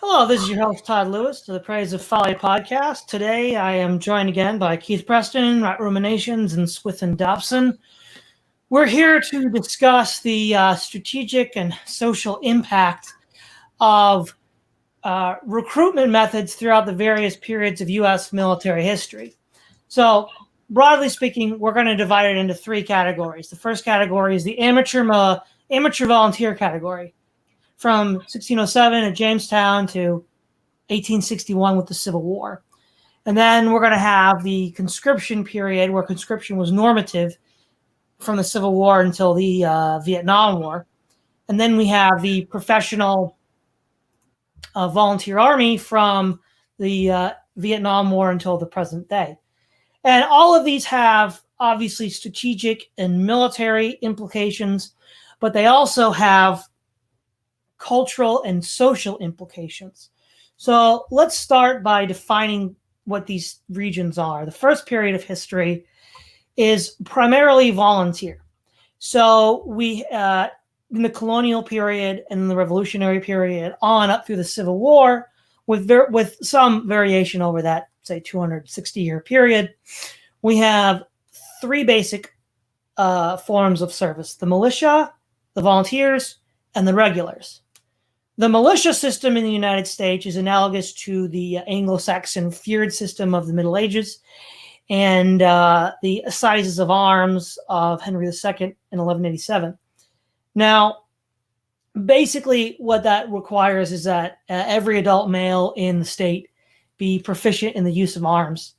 Hello, this is your host, Todd Lewis, to the Praise of Folly podcast. Today, I am joined again by Keith Preston at Ruminations and Swithun Dobson. We're here to discuss the strategic and social impact of recruitment methods throughout the various periods of U.S. military history. So, broadly speaking, we're going to divide it into three categories. The first category is the amateur volunteer category, from 1607 at Jamestown to 1861 with the Civil War. And then we're going to have the conscription period, where conscription was normative from the Civil War until the Vietnam War. And then we have the professional volunteer army from the Vietnam War until the present day. And all of these have obviously strategic and military implications, but they also have cultural and social implications. So let's start by defining what these regions are. The first period of history is primarily volunteer. So we, in the colonial period and the revolutionary period on up through the Civil War, with some variation over that, say, 260-year period, we have three basic forms of service: the militia, the volunteers, and the regulars. The militia system in the United States is analogous to the Anglo-Saxon feud system of the Middle Ages and the assizes of arms of Henry II in 1187. Now, basically what that requires is that every adult male in the state be proficient in the use of arms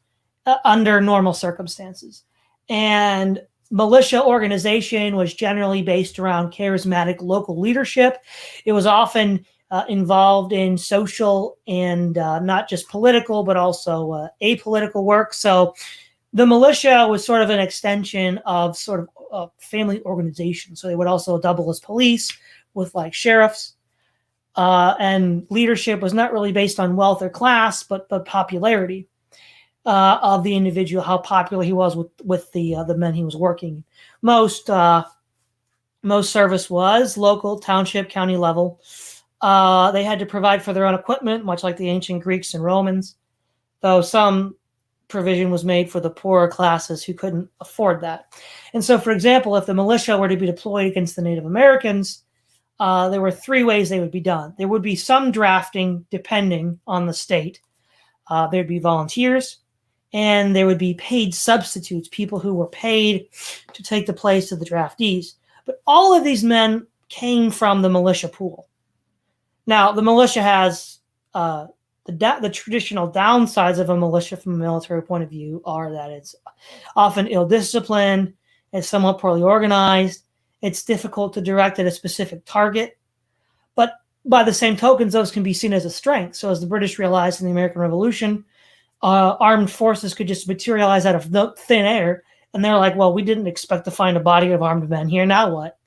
under normal circumstances. And militia organization was generally based around charismatic local leadership. It was often involved in social and not just political, but also apolitical work. So the militia was sort of an extension of sort of a family organization. So they would also double as police with like sheriffs. And leadership was not really based on wealth or class, but popularity of the individual, how popular he was with the men he was working. Most service was local, township, county level. They had to provide for their own equipment, much like the ancient Greeks and Romans, though some provision was made for the poorer classes who couldn't afford that. And so, for example, if the militia were to be deployed against the Native Americans, there were three ways they would be done. There would be some drafting, depending on the state. There'd be volunteers, and there would be paid substitutes, people who were paid to take the place of the draftees. But all of these men came from the militia pool. Now, the militia has the traditional downsides of a militia from a military point of view are that it's often ill-disciplined, it's somewhat poorly organized, it's difficult to direct at a specific target. But by the same tokens, those can be seen as a strength. So as the British realized in the American Revolution, armed forces could just materialize out of thin air. And they're like, well, we didn't expect to find a body of armed men here. Now what?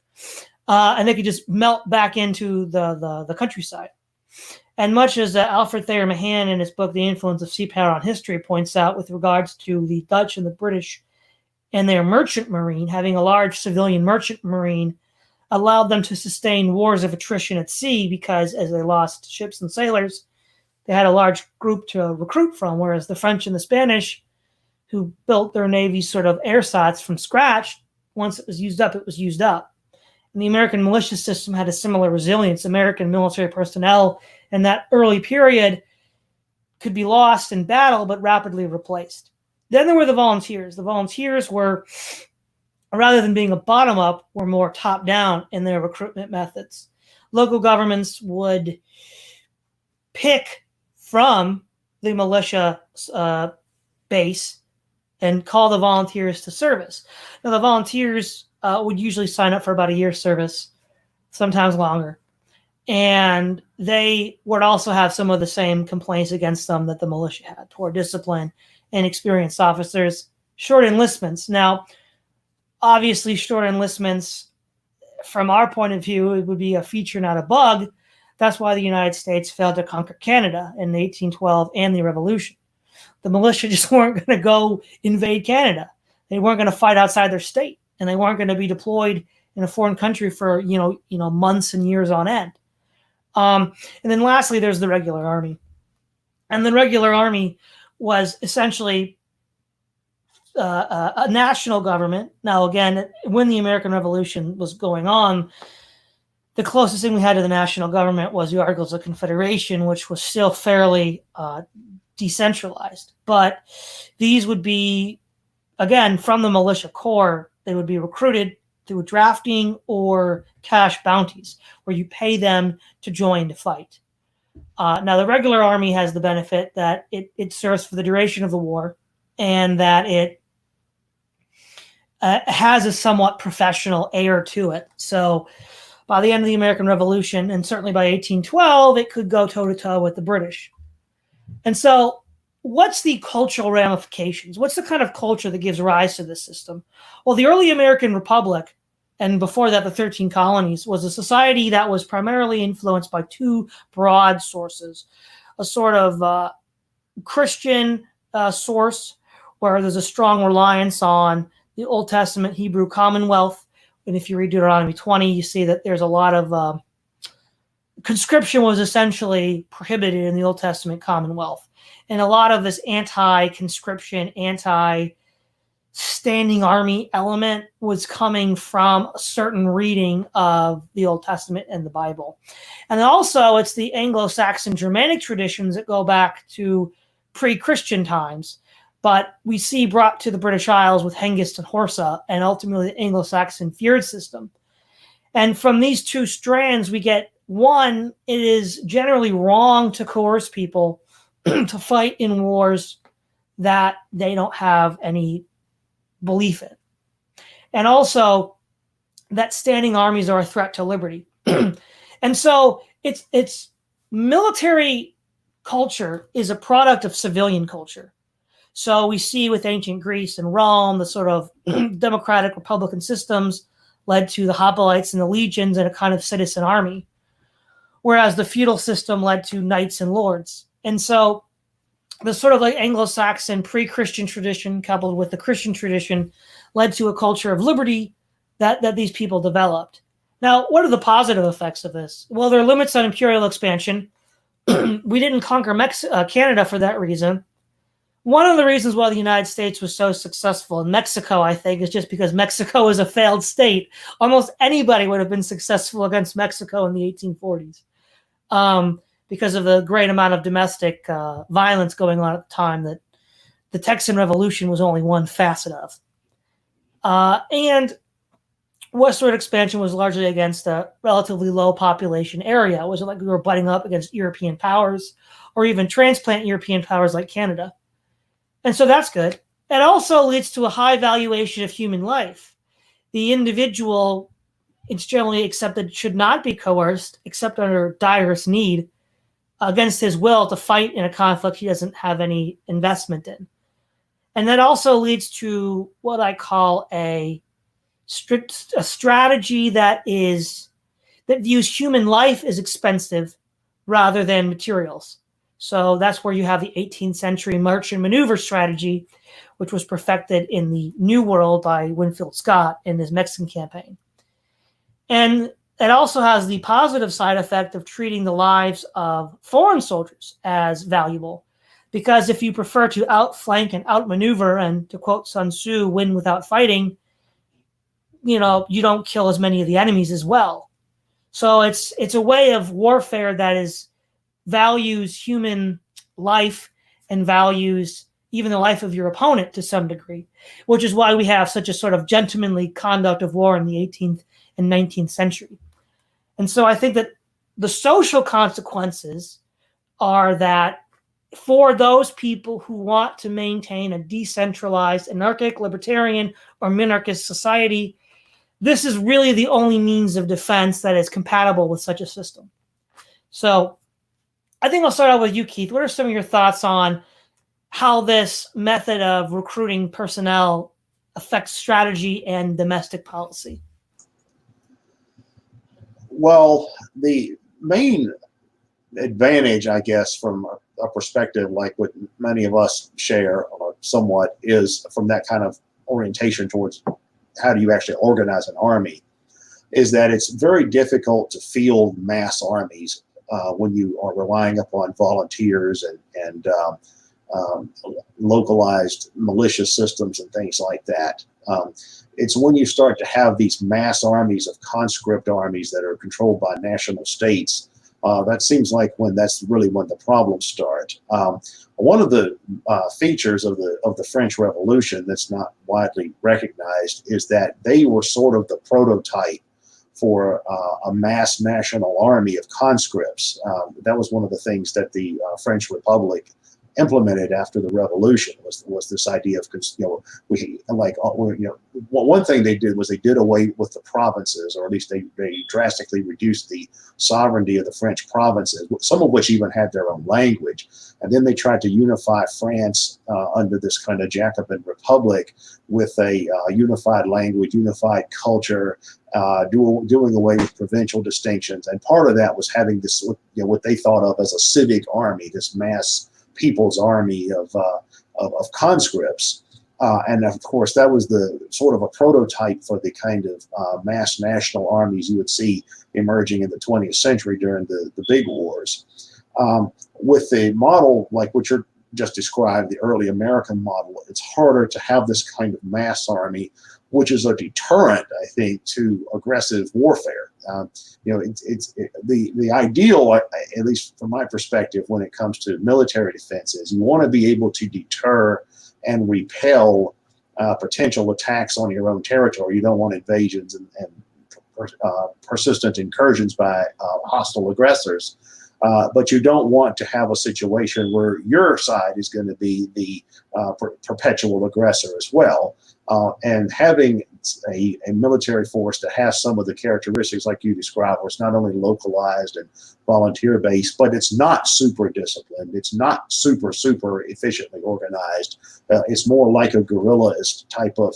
And they could just melt back into the countryside. And much as Alfred Thayer Mahan in his book, The Influence of Sea Power on History, points out with regards to the Dutch and the British and their merchant marine, having a large civilian merchant marine allowed them to sustain wars of attrition at sea because as they lost ships and sailors, they had a large group to recruit from, whereas the French and the Spanish, who built their navies sort of ersatz from scratch, once it was used up, it was used up. And the American militia system had a similar resilience. American military personnel in that early period could be lost in battle, but rapidly replaced. Then there were the volunteers. The volunteers were, rather than being a bottom-up, were more top-down in their recruitment methods. Local governments would pick from the militia base and call the volunteers to service. Now, the volunteers would usually sign up for about a year's service, sometimes longer. And they would also have some of the same complaints against them that the militia had: poor discipline, inexperienced officers, short enlistments. Now, obviously, short enlistments, from our point of view, it would be a feature, not a bug. That's why the United States failed to conquer Canada in 1812 and the Revolution. The militia just weren't going to go invade Canada. They weren't going to fight outside their state, and they weren't going to be deployed in a foreign country for months and years on end. And then lastly, there's the regular army. And the regular army was essentially a national government. Now, again, when the American Revolution was going on, the closest thing we had to the national government was the Articles of Confederation, which was still fairly decentralized. But these would be, again, from the militia corps. They would be recruited through drafting or cash bounties, where you pay them to join to fight. Now, the regular army has the benefit that it serves for the duration of the war, and that it has a somewhat professional air to it. So by the end of the American Revolution, and certainly by 1812, it could go toe-to-toe with the British. And so what's the cultural ramifications? What's the kind of culture that gives rise to this system? Well, the early American Republic, and before that the 13 colonies, was a society that was primarily influenced by two broad sources. A sort of Christian source, where there's a strong reliance on the Old Testament Hebrew Commonwealth. And if you read Deuteronomy 20, you see that there's a lot of conscription was essentially prohibited in the Old Testament Commonwealth. And a lot of this anti-conscription, anti-standing army element was coming from a certain reading of the Old Testament and the Bible. And also it's the Anglo-Saxon Germanic traditions that go back to pre-Christian times. But we see brought to the British Isles with Hengist and Horsa, and ultimately the Anglo-Saxon feud system. And from these two strands, we get, one, it is generally wrong to coerce people to fight in wars that they don't have any belief in. And also that standing armies are a threat to liberty. And so it's military culture is a product of civilian culture. So we see with ancient Greece and Rome, the sort of democratic republican systems led to the hoplites and the legions and a kind of citizen army, whereas the feudal system led to knights and lords. And so the sort of like Anglo-Saxon pre-Christian tradition coupled with the Christian tradition led to a culture of liberty that these people developed. Now, what are the positive effects of this? Well, there are limits on imperial expansion. We didn't conquer Canada for that reason. One of the reasons why the United States was so successful in Mexico, I think, is just because Mexico is a failed state. Almost anybody would have been successful against Mexico in the 1840s because of the great amount of domestic violence going on at the time that the Texan Revolution was only one facet of. And westward expansion was largely against a relatively low population area. It wasn't like we were butting up against European powers or even transplant European powers like Canada. And so that's good. It also leads to a high valuation of human life. The individual, it's generally accepted, should not be coerced except under direst need against his will to fight in a conflict he doesn't have any investment in. And that also leads to what I call a strategy that views human life as expensive rather than materials. So that's where you have the 18th century march and maneuver strategy, which was perfected in the New World by Winfield Scott in his Mexican campaign. And it also has the positive side effect of treating the lives of foreign soldiers as valuable. Because if you prefer to outflank and outmaneuver, and to quote Sun Tzu, win without fighting, you don't kill as many of the enemies as well. So it's a way of warfare that values human life and values even the life of your opponent to some degree, which is why we have such a sort of gentlemanly conduct of war in the 18th and 19th century. And so I think that the social consequences are that for those people who want to maintain a decentralized, anarchic, libertarian, or minarchist society, this is really the only means of defense that is compatible with such a system. So I think I'll start out with you, Keith. What are some of your thoughts on how this method of recruiting personnel affects strategy and domestic policy? Well, the main advantage, I guess, from a perspective like what many of us share somewhat, is from that kind of orientation towards how do you actually organize an army, is that it's very difficult to field mass armies when you are relying upon volunteers and localized militia systems and things like that. It's when you start to have these mass armies of conscript armies that are controlled by national states. That seems like that's really when the problems start. One of the features of the French Revolution that's not widely recognized is that they were sort of the prototype for a mass national army of conscripts. That was one of the things that the French Republic implemented after the revolution was this idea of, one thing they did was they did away with the provinces, or at least they drastically reduced the sovereignty of the French provinces, some of which even had their own language. And then they tried to unify France under this kind of Jacobin republic with a unified language, unified culture, doing away with provincial distinctions. And part of that was having this, what they thought of as a civic army, this mass people's army of conscripts. And of course, that was the sort of a prototype for the kind of mass national armies you would see emerging in the 20th century during the big wars. With the model like what you're just described, the early American model, it's harder to have this kind of mass army, which is a deterrent, I think, to aggressive warfare. The ideal, at least from my perspective, when it comes to military defense, is you want to be able to deter and repel potential attacks on your own territory. You don't want invasions and persistent incursions by hostile aggressors. But you don't want to have a situation where your side is going to be the perpetual aggressor as well. And having a military force that has some of the characteristics like you described, where it's not only localized and volunteer based, but it's not super disciplined. It's not super efficiently organized. It's more like a guerrilla-ist type of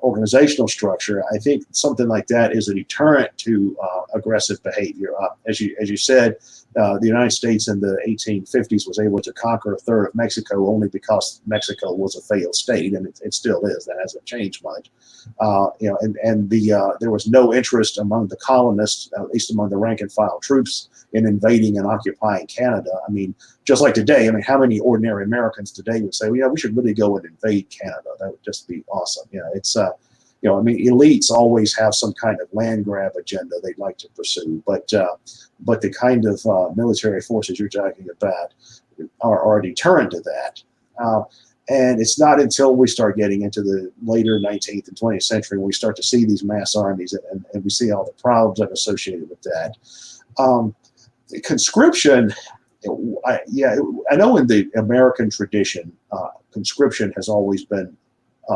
organizational structure. I think something like that is a deterrent to aggressive behavior. As you said, the United States in the 1850s was able to conquer a third of Mexico only because Mexico was a failed state, and it still is. That hasn't changed much. There was no interest among the colonists, at least among the rank and file troops, in invading and occupying Canada. I mean, just like today, how many ordinary Americans today would say, well, yeah, we should really go and invade Canada? That would just be awesome. Elites always have some kind of land grab agenda they'd like to pursue, but the kind of military forces you're talking about are a deterrent to that. And it's not until we start getting into the later 19th and 20th century when we start to see these mass armies and we see all the problems that are associated with that. Conscription, I know in the American tradition, conscription has always been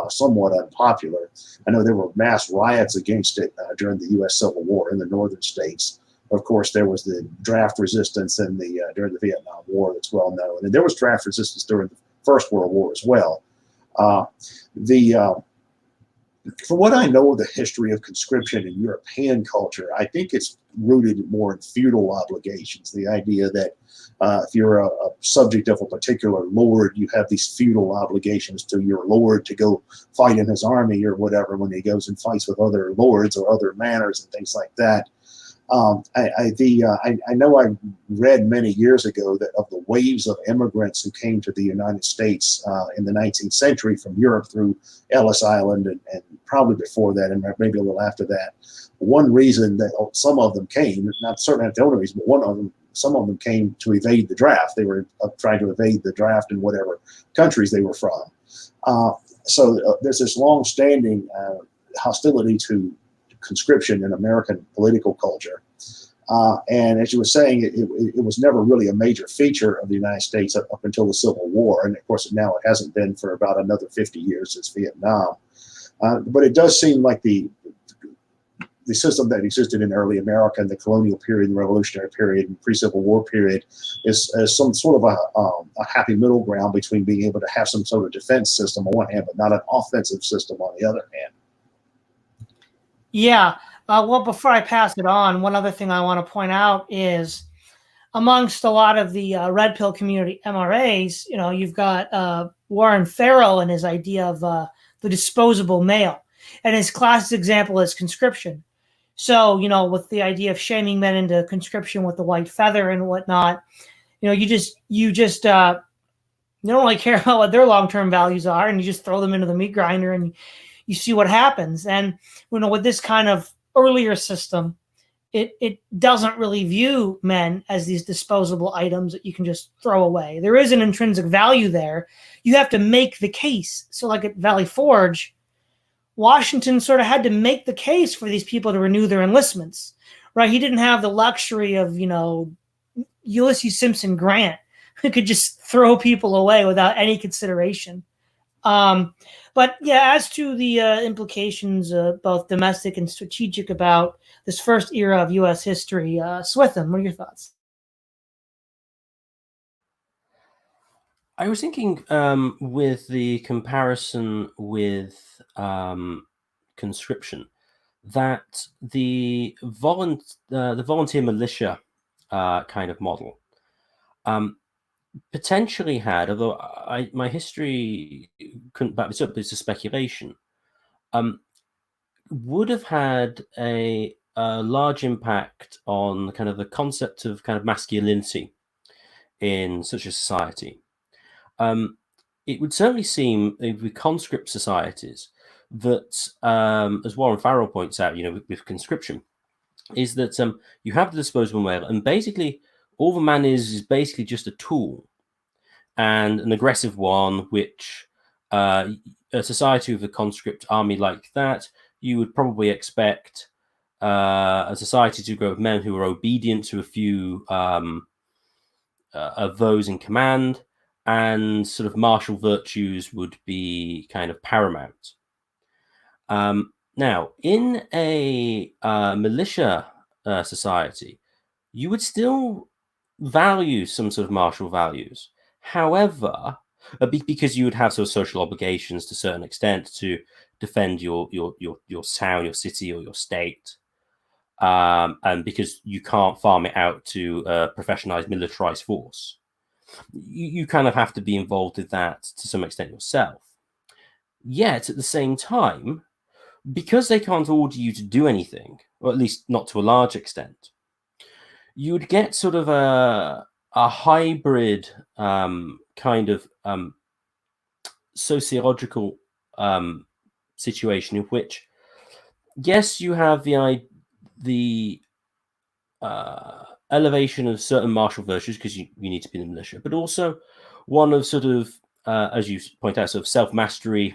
somewhat unpopular. I know there were mass riots against it during the U.S. Civil War in the northern states. Of course, there was the draft resistance during the Vietnam War that's well known, and there was draft resistance during the First World War as well. From what I know of the history of conscription in European culture, I think it's rooted more in feudal obligations. The idea that if you're a subject of a particular lord, you have these feudal obligations to your lord to go fight in his army or whatever when he goes and fights with other lords or other manors and things like that. I know I read many years ago that of the waves of immigrants who came to the United States in the 19th century from Europe through Ellis Island and probably before that and maybe a little after that, one reason that some of them came, certainly not the only reason, but some of them came to evade the draft. They were trying to evade the draft in whatever countries they were from. So there's this long-standing hostility to conscription in American political culture. And as you were saying, it was never really a major feature of the United States up until the Civil War. And of course, now it hasn't been for about another 50 years since Vietnam. But it does seem like the system that existed in early America in the colonial period, the Revolutionary period, and pre-Civil War period is some sort of a happy middle ground between being able to have some sort of defense system on one hand, but not an offensive system on the other hand. Yeah. Well, before I pass it on, one other thing I want to point out is amongst a lot of the red pill community MRAs, you've got Warren Farrell and his idea of the disposable male. And his classic example is conscription. So, with the idea of shaming men into conscription with the white feather and whatnot, you don't really care about what their long-term values are, and you just throw them into the meat grinder and you see what happens. And, with this kind of earlier system, it doesn't really view men as these disposable items that you can just throw away. There is an intrinsic value there. You have to make the case. So like at Valley Forge, Washington sort of had to make the case for these people to renew their enlistments, right? He didn't have the luxury of, Ulysses Simpson Grant, who could just throw people away without any consideration. But yeah, as to the implications, both domestic and strategic, about this first era of U.S. history, Swithun, what are your thoughts? I was thinking with the comparison with conscription, that the volunteer militia kind of model potentially had, although my history couldn't back this up, it's a speculation, would have had a large impact on kind of the concept of kind of masculinity in such a society. It would certainly seem with conscript societies that, as Warren Farrell points out, with conscription, is that you have the disposable male, and basically all the man is basically just a tool, and an aggressive one, which a society with a conscript army like that, you would probably expect a society to grow with men who are obedient to a few of those in command, and sort of martial virtues would be kind of paramount. Now, in a militia society, you would still value some sort of martial values. However, because you would have sort of social obligations to a certain extent to defend your town, your city, or your state, and because you can't farm it out to a professionalized militarized force, you kind of have to be involved with that to some extent yourself. Yet at the same time, because they can't order you to do anything, or at least not to a large extent, you would get sort of a hybrid kind of sociological situation in which, yes, you have the elevation of certain martial virtues because you need to be in the militia, but also one of sort of, as you point out, sort of self-mastery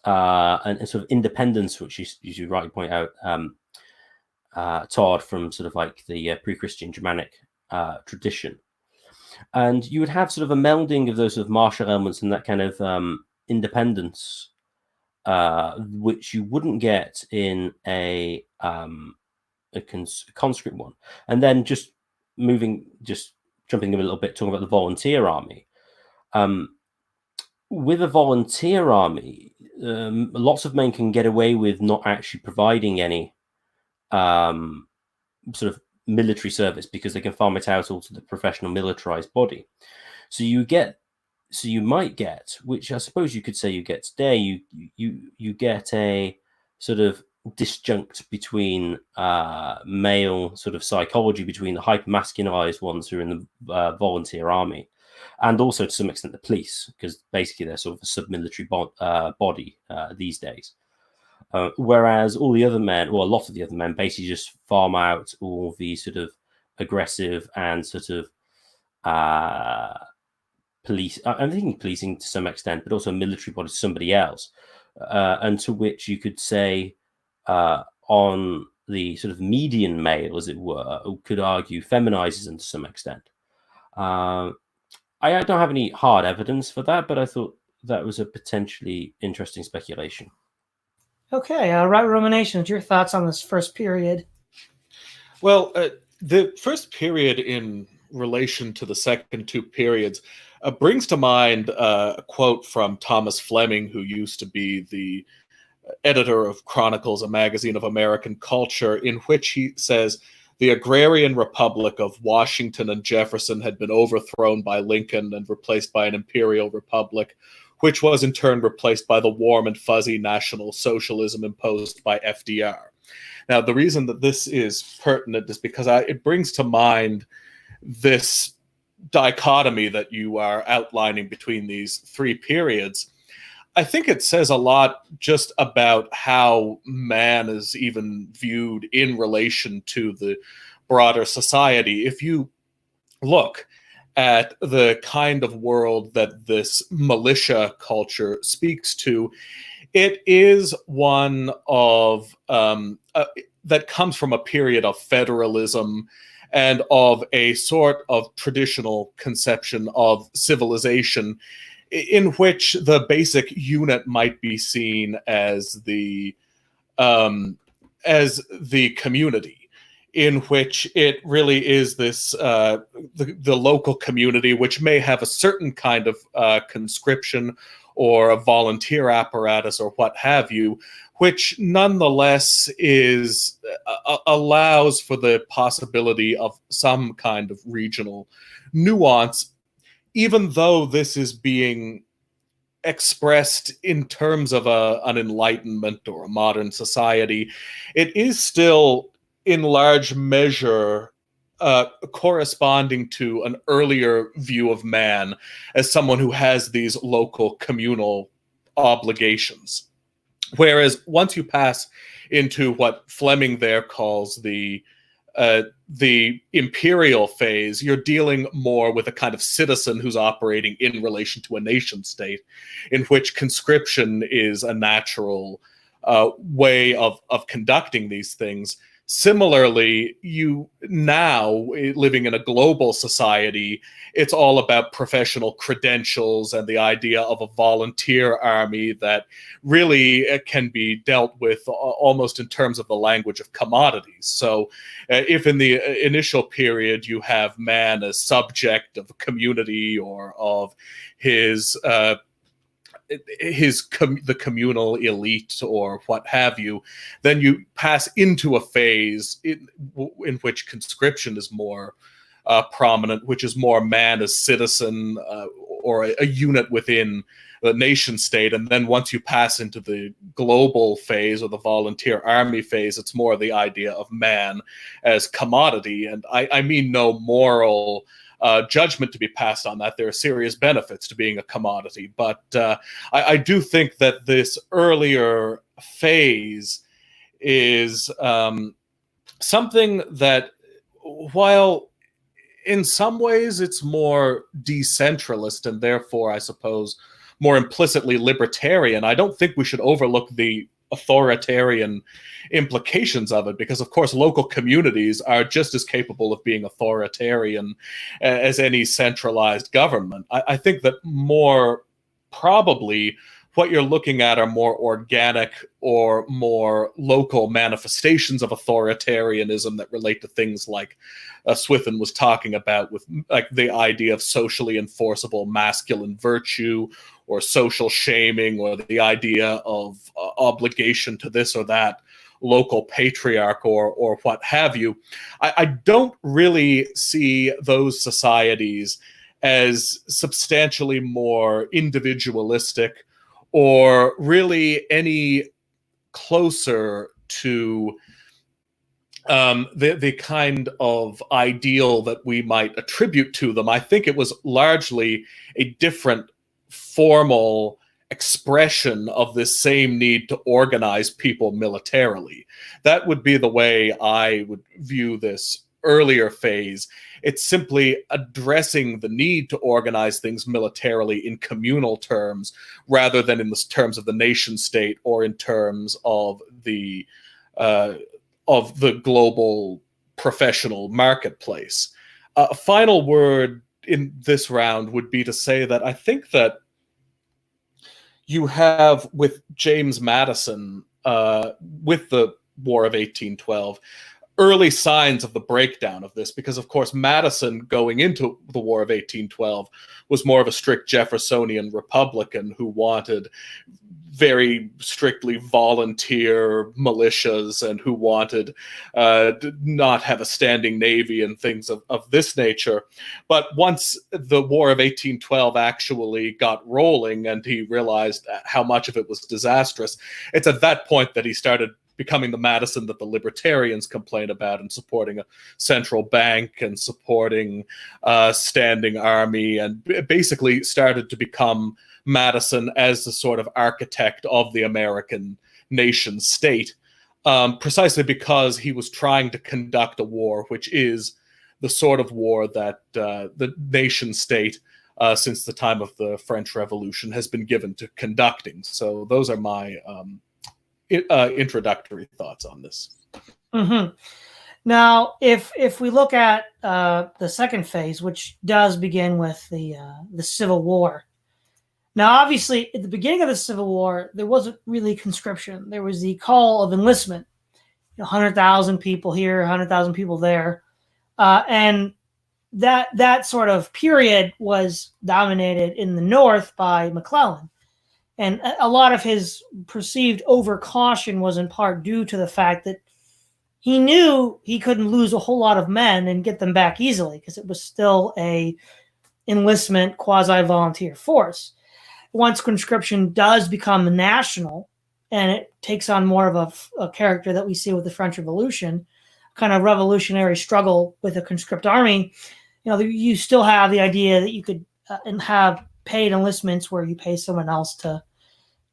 and sort of independence, which you rightly point out, Todd, from sort of like the pre-Christian Germanic tradition. And you would have sort of a melding of those sort of martial elements and that kind of independence, which you wouldn't get in a conscript one. And then just jumping a little bit, talking about the volunteer army. With a volunteer army, lots of men can get away with not actually providing any sort of military service because they can farm it out all to the professional militarized body. So you might get, which I suppose you could say you get today, you get a sort of disjunct between male sort of psychology between the hyper-masculinized ones who are in the volunteer army, and also to some extent the police, because basically they're sort of a sub-military body these days. Whereas all the other men, or a lot of the other men, basically just farm out all the sort of aggressive and sort of police. I'm thinking policing to some extent, but also military body to somebody else, and to which you could say on the sort of median male, as it were, could argue feminizes them to some extent. I don't have any hard evidence for that, but I thought that was a potentially interesting speculation. Okay, right, Ruminations, your thoughts on this first period? Well, the first period in relation to the second two periods brings to mind a quote from Thomas Fleming, who used to be the editor of Chronicles, a magazine of American culture, in which he says, "The agrarian republic of Washington and Jefferson had been overthrown by Lincoln and replaced by an imperial republic, which was in turn replaced by the warm and fuzzy National Socialism imposed by FDR. Now, the reason that this is pertinent is because it brings to mind this dichotomy that you are outlining between these three periods. I think it says a lot just about how man is even viewed in relation to the broader society. If you look at the kind of world that this militia culture speaks to, it is one of that comes from a period of federalism and of a sort of traditional conception of civilization, in which the basic unit might be seen as the community, in which it really is this the local community, which may have a certain kind of conscription or a volunteer apparatus or what have you, which nonetheless is allows for the possibility of some kind of regional nuance, even though this is being expressed in terms of an enlightenment or a modern society. It is still in large measure corresponding to an earlier view of man as someone who has these local communal obligations. Whereas once you pass into what Fleming there calls the imperial phase, you're dealing more with a kind of citizen who's operating in relation to a nation state, in which conscription is a natural way of conducting these things. Similarly, you now, living in a global society, it's all about professional credentials and the idea of a volunteer army that really can be dealt with almost in terms of the language of commodities. So if in the initial period you have man as subject of a community or of the communal elite or what have you, then you pass into a phase in which conscription is more prominent, which is more man as citizen or a unit within the nation state. And then once you pass into the global phase or the volunteer army phase, it's more the idea of man as commodity. And I mean no moral judgment to be passed on that. There are serious benefits to being a commodity. But I do think that this earlier phase is something that, while in some ways it's more decentralist and therefore, I suppose, more implicitly libertarian, I don't think we should overlook the authoritarian implications of it, because of course local communities are just as capable of being authoritarian as any centralized government. I think that more probably what you're looking at are more organic or more local manifestations of authoritarianism that relate to things like Swithun was talking about, with like the idea of socially enforceable masculine virtue, or social shaming, or the idea of obligation to this or that local patriarch or what have you. I don't really see those societies as substantially more individualistic or really any closer to the kind of ideal that we might attribute to them. I think it was largely a different formal expression of this same need to organize people militarily. That would be the way I would view this earlier phase. It's simply addressing the need to organize things militarily in communal terms rather than in the terms of the nation state or in terms of the global professional marketplace. A final word in this round would be to say that I think that you have, with James Madison, with the War of 1812, early signs of the breakdown of this, because of course Madison, going into the War of 1812, was more of a strict Jeffersonian Republican who wanted very strictly volunteer militias and who wanted not have a standing navy and things of this nature. But once the War of 1812 actually got rolling and he realized how much of it was disastrous, it's at that point that he started becoming the Madison that the libertarians complain about, and supporting a central bank and supporting a standing army, and basically started to become Madison as the sort of architect of the American nation state, precisely because he was trying to conduct a war, which is the sort of war that the nation state, since the time of the French Revolution, has been given to conducting. So those are my introductory thoughts on this. Mm-hmm. Now, if we look at the second phase, which does begin with the Civil War. Now, obviously, at the beginning of the Civil War, there wasn't really conscription. There was the call of enlistment. 100,000 people here, 100,000 people there. And that sort of period was dominated in the North by McClellan. And a lot of his perceived overcaution was in part due to the fact that he knew he couldn't lose a whole lot of men and get them back easily, because it was still a enlistment quasi-volunteer force. Once conscription does become national, and it takes on more of a character that we see with the French Revolution, kind of revolutionary struggle with a conscript army, you still have the idea that you could have paid enlistments where you pay someone else to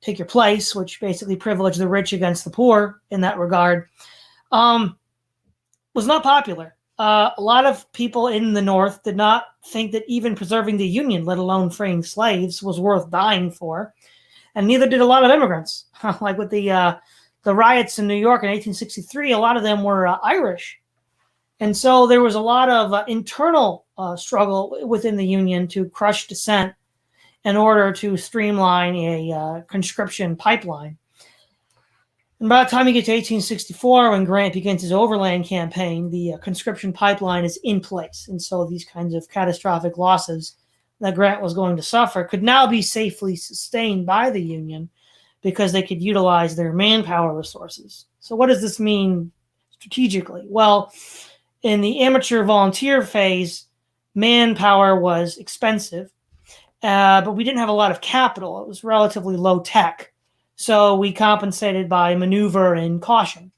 take your place, which basically privileged the rich against the poor in that regard, was not popular. A lot of people in the North did not think that even preserving the Union, let alone freeing slaves, was worth dying for. And neither did a lot of immigrants. Like with the riots in New York in 1863, a lot of them were Irish. And so there was a lot of internal struggle within the Union to crush dissent in order to streamline a conscription pipeline. And by the time you get to 1864, when Grant begins his overland campaign, the conscription pipeline is in place. And so these kinds of catastrophic losses that Grant was going to suffer could now be safely sustained by the Union because they could utilize their manpower resources. So what does this mean strategically? Well, in the amateur volunteer phase, manpower was expensive, but we didn't have a lot of capital. It was relatively low tech. So we compensated by maneuver and caution.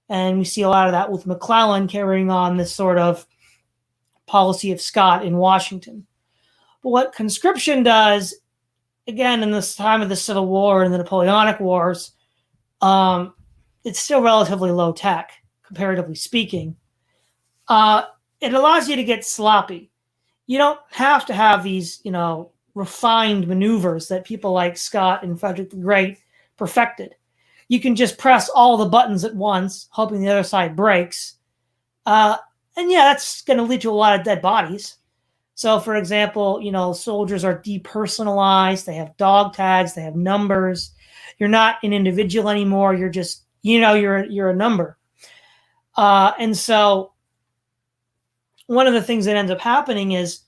And we see a lot of that with McClellan carrying on this sort of policy of Scott in Washington. But what conscription does, again, in this time of the Civil War and the Napoleonic Wars, it's still relatively low tech, comparatively speaking. It allows you to get sloppy. You don't have to have these, refined maneuvers that people like Scott and Frederick the Great perfected. You can just press all the buttons at once, hoping the other side breaks. And yeah, that's going to lead to a lot of dead bodies. So, for example, soldiers are depersonalized. They have dog tags. They have numbers. You're not an individual anymore. You're just, you're a number. And so one of the things that ends up happening is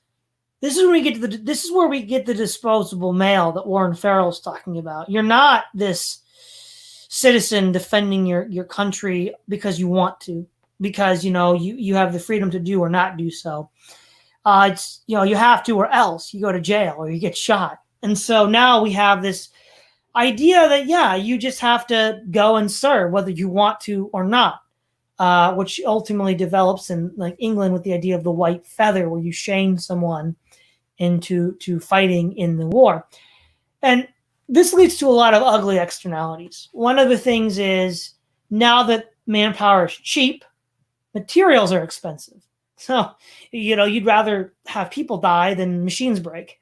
this is where we get the disposable male that Warren Farrell's talking about. You're not this citizen defending your country because you want to, because you have the freedom to do or not do so. It's you have to, or else you go to jail or you get shot. And so now we have this idea that you just have to go and serve whether you want to or not, which ultimately develops in like England with the idea of the white feather, where you shame someone into fighting in the war. And this leads to a lot of ugly externalities. One of the things is, now that manpower is cheap, materials are expensive. So, you'd rather have people die than machines break.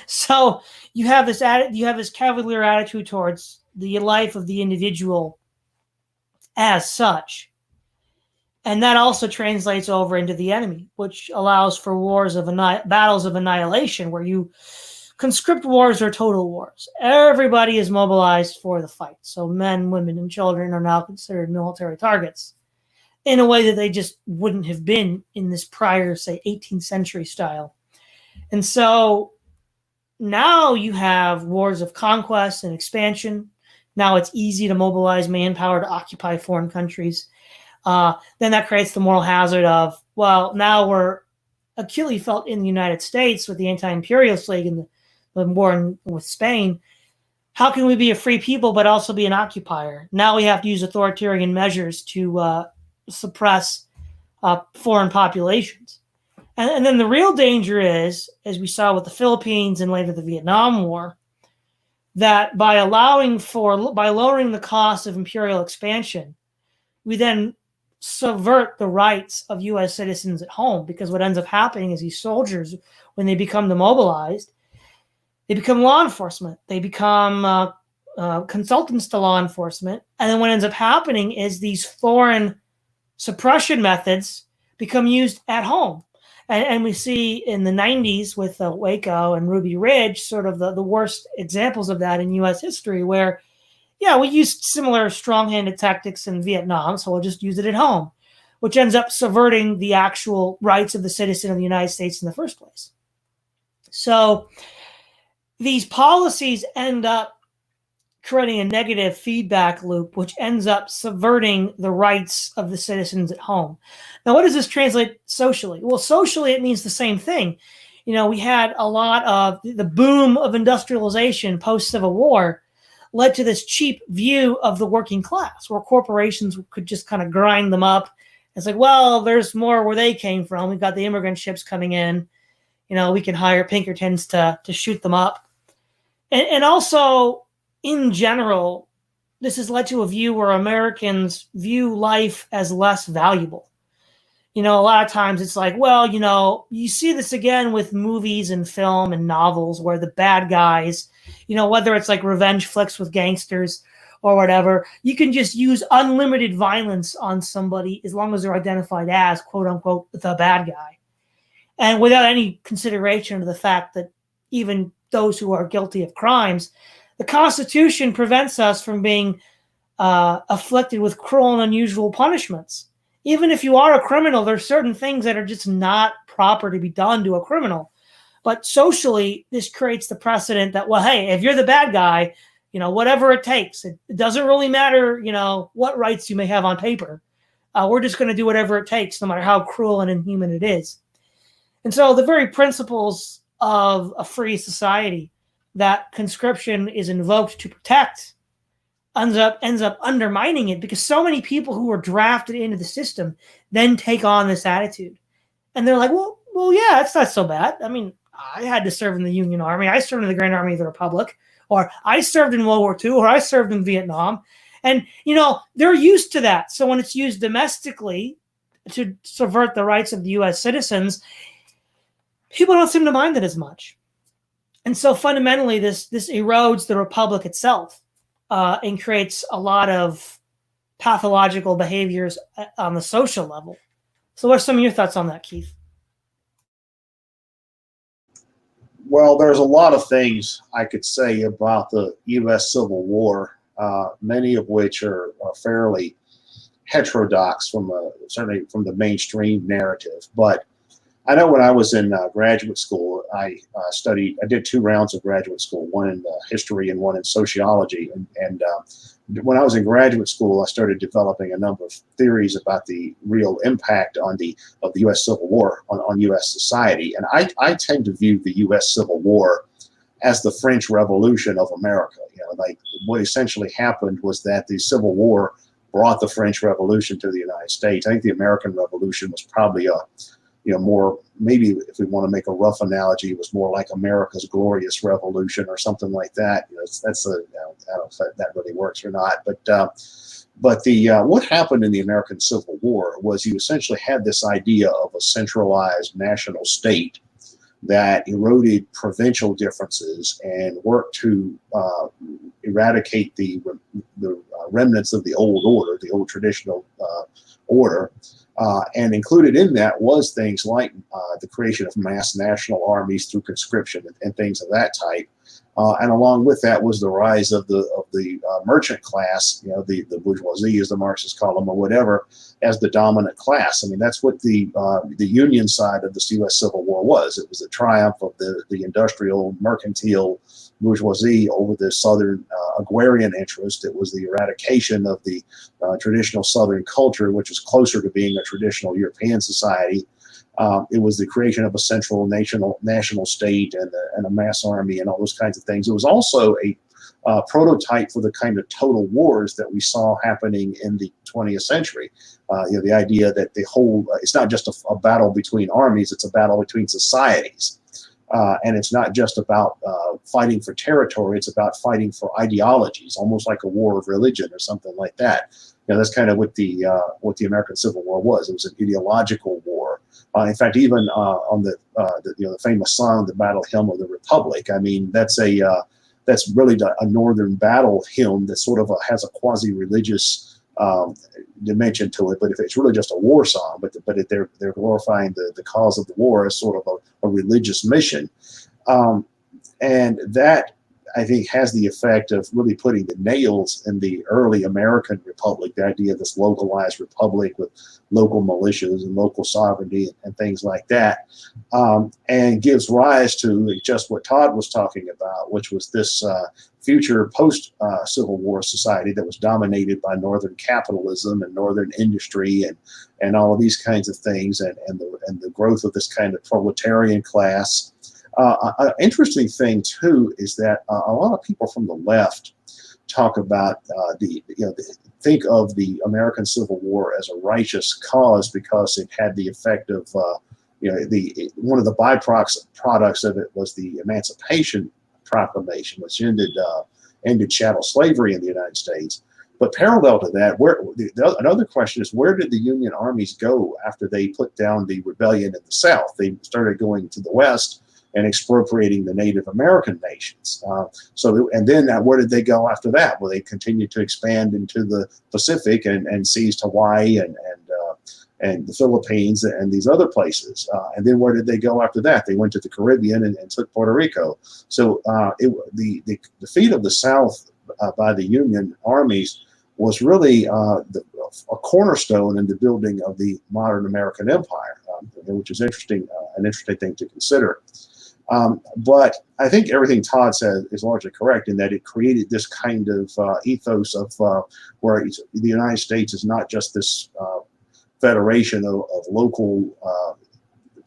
So you have this cavalier attitude towards the life of the individual as such. And that also translates over into the enemy, which allows for battles of annihilation, where conscript wars are total wars. Everybody is mobilized for the fight. So men, women, and children are now considered military targets in a way that they just wouldn't have been in this prior, say, 18th century style. And so now you have wars of conquest and expansion. Now it's easy to mobilize manpower to occupy foreign countries. Then that creates the moral hazard of, well, now we're acutely felt in the United States with the anti-imperialist league and the war with Spain. how can we be a free people but also be an occupier? Now we have to use authoritarian measures to suppress foreign populations. And then the real danger is, as we saw with the Philippines and later the Vietnam War, that by lowering the cost of imperial expansion, we then subvert the rights of U.S. citizens at home, because what ends up happening is these soldiers, when they become demobilized, they become law enforcement. They become consultants to law enforcement. And then what ends up happening is these foreign suppression methods become used at home. And we see in the 90s with Waco and Ruby Ridge sort of the worst examples of that in U.S. history, where, yeah, we used similar strong-handed tactics in Vietnam, so we'll just use it at home, which ends up subverting the actual rights of the citizen of the United States in the first place. So these policies end up creating a negative feedback loop, which ends up subverting the rights of the citizens at home. Now, what does this translate socially? Well, socially, it means the same thing. You know, we had a lot of the boom of industrialization post-Civil War led to this cheap view of the working class, where corporations could just kind of grind them up. It's like, well, there's more where they came from. We've got the immigrant ships coming in. You know, we can hire Pinkertons to shoot them up. And also, in general, this has led to a view where Americans view life as less valuable. You know, a lot of times it's like, well, you know, you see this again with movies and film and novels where the bad guys, you know, whether it's like revenge flicks with gangsters or whatever, you can just use unlimited violence on somebody as long as they're identified as, quote unquote, the bad guy. And without any consideration of the fact that even those who are guilty of crimes, the Constitution prevents us from being afflicted with cruel and unusual punishments. Even if you are a criminal, there are certain things that are just not proper to be done to a criminal. But socially, this creates the precedent that, well, hey, if you're the bad guy, you know, whatever it takes, it doesn't really matter, you know, what rights you may have on paper. We're just going to do whatever it takes, no matter how cruel and inhuman it is. And so the very principles of a free society that conscription is invoked to protect ends up undermining it, because so many people who are drafted into the system then take on this attitude. And they're like, well, yeah, it's not so bad. I mean, I had to serve in the Union Army. I served in the Grand Army of the Republic, or I served in World War II, or I served in Vietnam. And, you know, they're used to that. So when it's used domestically to subvert the rights of the U.S. citizens, people don't seem to mind it as much. And so fundamentally, this erodes the Republic itself and creates a lot of pathological behaviors on the social level. So what are some of your thoughts on that, Keith? Well, there's a lot of things I could say about the U.S. Civil War, many of which are fairly heterodox certainly from the mainstream narrative. But I know when I was in graduate school, I did 2 rounds of graduate school, one in history and one in sociology. And when I was in graduate school, I started developing a number of theories about the real impact of the U.S. Civil War on U.S. society. And I tend to view the U.S. Civil War as the French Revolution of America. You know, like what essentially happened was that the Civil War brought the French Revolution to the United States. I think the American Revolution was probably more, maybe if we want to make a rough analogy, it was more like America's Glorious Revolution or something like that. You know, I don't know if that really works or not. But what happened in the American Civil War was you essentially had this idea of a centralized national state that eroded provincial differences and worked to eradicate the remnants of the old order, the old traditional order. And included in that was things like the creation of mass national armies through conscription and things of that type. And along with that was the rise of the merchant class, you know, the bourgeoisie, as the Marxists call them, or whatever, as the dominant class. I mean, that's what the Union side of the U.S. Civil War was. It was the triumph of the industrial mercantile bourgeoisie over the Southern agrarian interest. It was the eradication of the traditional Southern culture, which was closer to being a traditional European society. It was the creation of a central national state and a mass army and all those kinds of things. It was also prototype for the kind of total wars that we saw happening in the 20th century. The idea that the whole, it's not just a battle between armies, it's a battle between societies. And it's not just about fighting for territory, it's about fighting for ideologies, almost like a war of religion or something like that. That's kind of what the American Civil War was. It was an ideological war. In fact, even on the famous song, the Battle Hymn of the Republic, I mean, that's really a Northern battle hymn that sort of has a quasi-religious dimension to it, but if it's really just a war song, but they're glorifying the cause of the war as sort of a religious mission, and that, I think, has the effect of really putting the nails in the early American republic, the idea of this localized republic with local militias and local sovereignty and things like that, and gives rise to just what Todd was talking about, which was this future post-Civil War society that was dominated by Northern capitalism and Northern industry and all of these kinds of things, and the growth of this kind of proletarian class. An interesting thing too is that a lot of people from the left talk about think of the American Civil War as a righteous cause because it had the effect of one of the byproducts of it was the Emancipation Proclamation, which ended chattel slavery in the United States. But parallel to that, another question is, where did the Union armies go after they put down the rebellion in the South? They started going to the West and expropriating the Native American nations. And then where did they go after that? Well, they continued to expand into the Pacific and seized Hawaii and the Philippines and these other places. And then where did they go after that? They went to the Caribbean and took Puerto Rico. So the defeat of the South by the Union armies was really a cornerstone in the building of the modern American empire, which is interesting, an interesting thing to consider. But I think everything Todd said is largely correct in that it created this kind of ethos of where the United States is not just this federation of local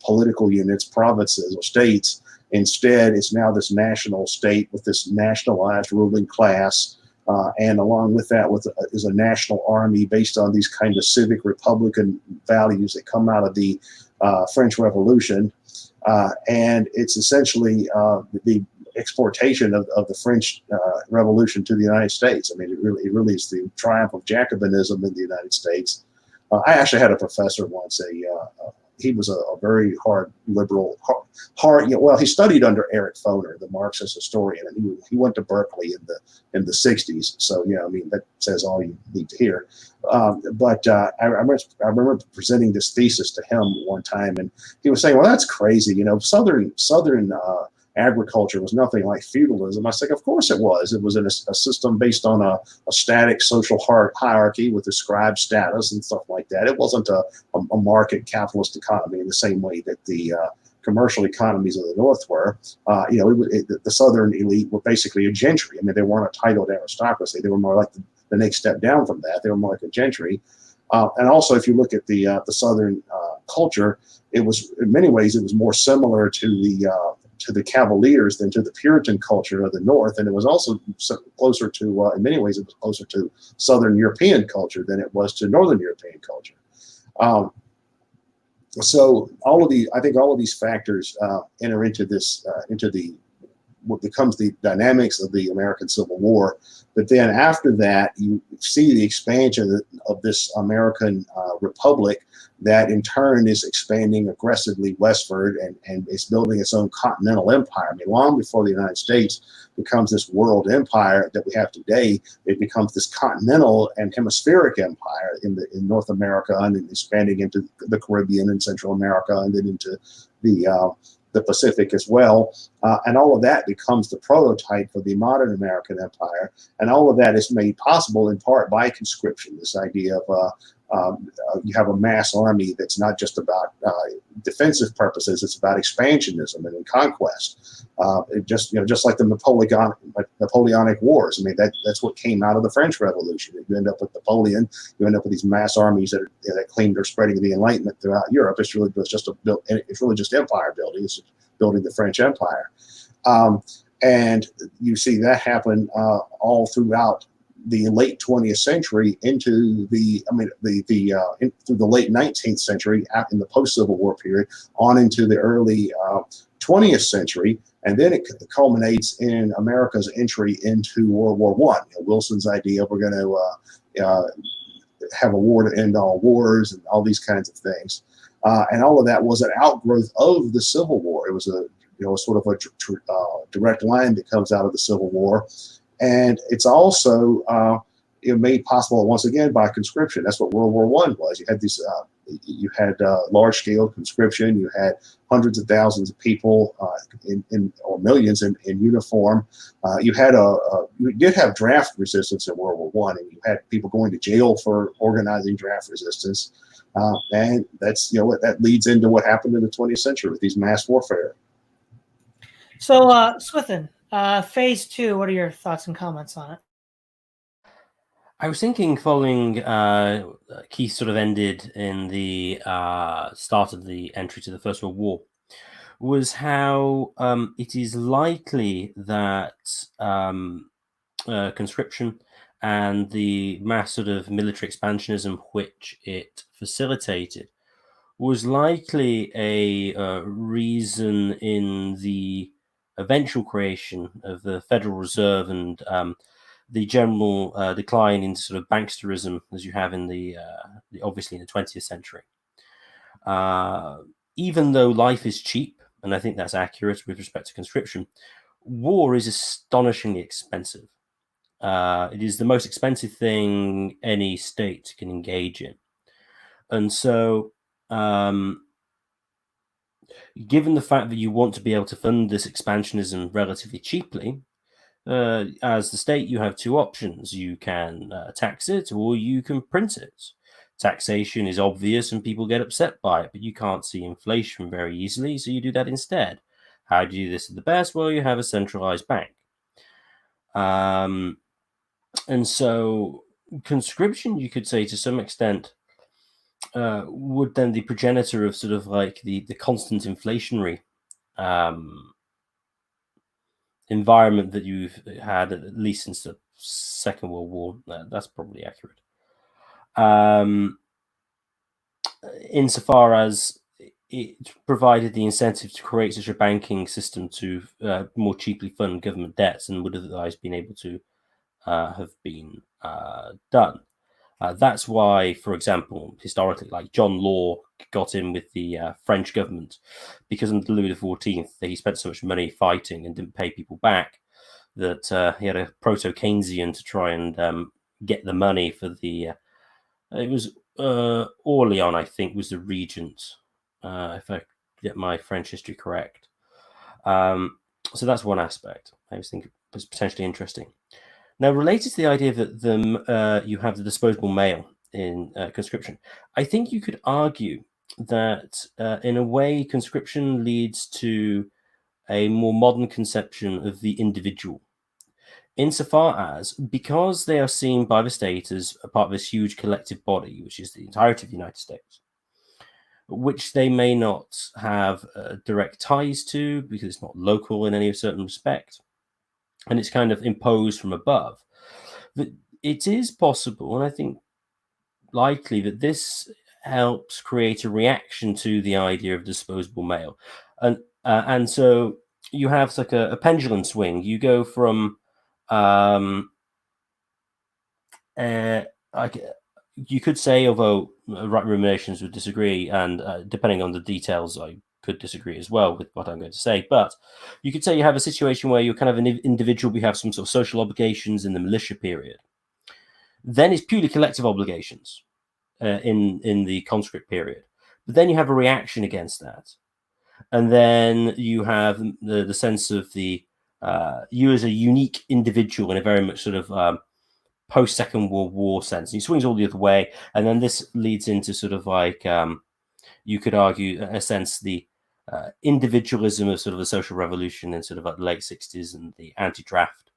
political units, provinces, or states. Instead, it's now this national state with this nationalized ruling class, and along with that is a national army based on these kind of civic republican values that come out of the French Revolution. And it's essentially the exportation of the French Revolution to the United States. I mean, it really is the triumph of Jacobinism in the United States. I actually had a professor once. He was a very hard liberal, well, he studied under Eric Foner, the Marxist historian, and he went to Berkeley in the 60s. So, I mean, that says all you need to hear. But I remember presenting this thesis to him one time, and he was saying, well, that's crazy. Southern agriculture was nothing like feudalism. I said, of course it was. It was in a system based on a static social hierarchy with ascribed status and stuff like that. It wasn't a market capitalist economy in the same way that the commercial economies of the North were. The Southern elite were basically a gentry. I mean, they weren't a titled aristocracy. They were more like the next step down from that. They were more like a gentry. And also, if you look at the Southern culture, it was in many ways it was more similar to the Cavaliers than to the Puritan culture of the North, and it was also closer to, in many ways, it was closer to Southern European culture than it was to Northern European culture. So I think all of these factors enter into this, what becomes the dynamics of the American Civil War. But then after that, you see the expansion of this American republic that in turn is expanding aggressively westward and it's building its own continental empire. I mean, long before the United States becomes this world empire that we have today, it becomes this continental and hemispheric empire in North America, and then expanding into the Caribbean and Central America, and then into the Pacific as well. And all of that becomes the prototype for the modern American empire. And all of that is made possible in part by conscription, this idea of you have a mass army that's not just about defensive purposes, it's about expansionism and conquest. Just like the Napoleonic Wars. I mean, that's what came out of the French Revolution. You end up with Napoleon, you end up with these mass armies that claim they're spreading the Enlightenment throughout Europe. It's really just empire building. It's building the French Empire. And you see that happen all throughout the late 20th century into through the late 19th century, out in the post-Civil War period, on into the early 20th century, and then it culminates in America's entry into World War I. Wilson's idea, we're going to have a war to end all wars and all these kinds of things. And all of that was an outgrowth of the Civil War. It was sort of a direct line that comes out of the Civil War. And it's also made possible once again by conscription. That's what World War I was. You had large-scale conscription. You had hundreds of thousands of people or millions in uniform. You did have draft resistance in World War I, and you had people going to jail for organizing draft resistance. And that's that leads into what happened in the 20th century with these mass warfare. So, Swithun, phase 2. What are your thoughts and comments on it? I was thinking, following Keith sort of ended in the start of the entry to the First World War, was how it is likely that conscription and the mass sort of military expansionism which it facilitated was likely a reason in the eventual creation of the Federal Reserve and the general decline in sort of banksterism as you have in the obviously in the 20th century. Even though life is cheap, and I think that's accurate with respect to conscription, war is astonishingly expensive. It is the most expensive thing any state can engage in. And so, given the fact that you want to be able to fund this expansionism relatively cheaply, as the state, you have two options. You can tax it, or you can print it. Taxation is obvious and people get upset by it, but you can't see inflation very easily, so you do that instead. How do you do this at the best? Well, you have a centralized bank. And so conscription, you could say, to some extent, would then the progenitor of sort of like the constant inflationary environment that you've had at least since the Second World War. That's probably accurate. Insofar as it provided the incentive to create such a banking system to more cheaply fund government debts and would otherwise been able to have been done. That's why, for example, historically, like John Law got in with the French government because under Louis XIV, he spent so much money fighting and didn't pay people back that he had a proto-Keynesian to try and get the money for the... it was Orleans, I think, was the regent, if I get my French history correct. So that's one aspect I always think was potentially interesting. Now, related to the idea that you have the disposable male in conscription, I think you could argue that in a way conscription leads to a more modern conception of the individual, insofar as, because they are seen by the state as a part of this huge collective body, which is the entirety of the United States, which they may not have direct ties to because it's not local in any certain respect, and it's kind of imposed from above. But it is possible, and I think likely, that this helps create a reaction to the idea of disposable male. And so you have like a pendulum swing. You go from like you could say, although Ruminations would disagree, and depending on the details, I could disagree as well with what I'm going to say, but you could say you have a situation where you're kind of an individual, we have some sort of social obligations in the militia period. Then it's purely collective obligations in the conscript period. But then you have a reaction against that. And then you have the sense of the you as a unique individual in a very much sort of post-Second World War sense. He swings all the other way. And then this leads into sort of like, you could argue, in a sense, the individualism of sort of the social revolution in sort of like the late 60s and the anti-draft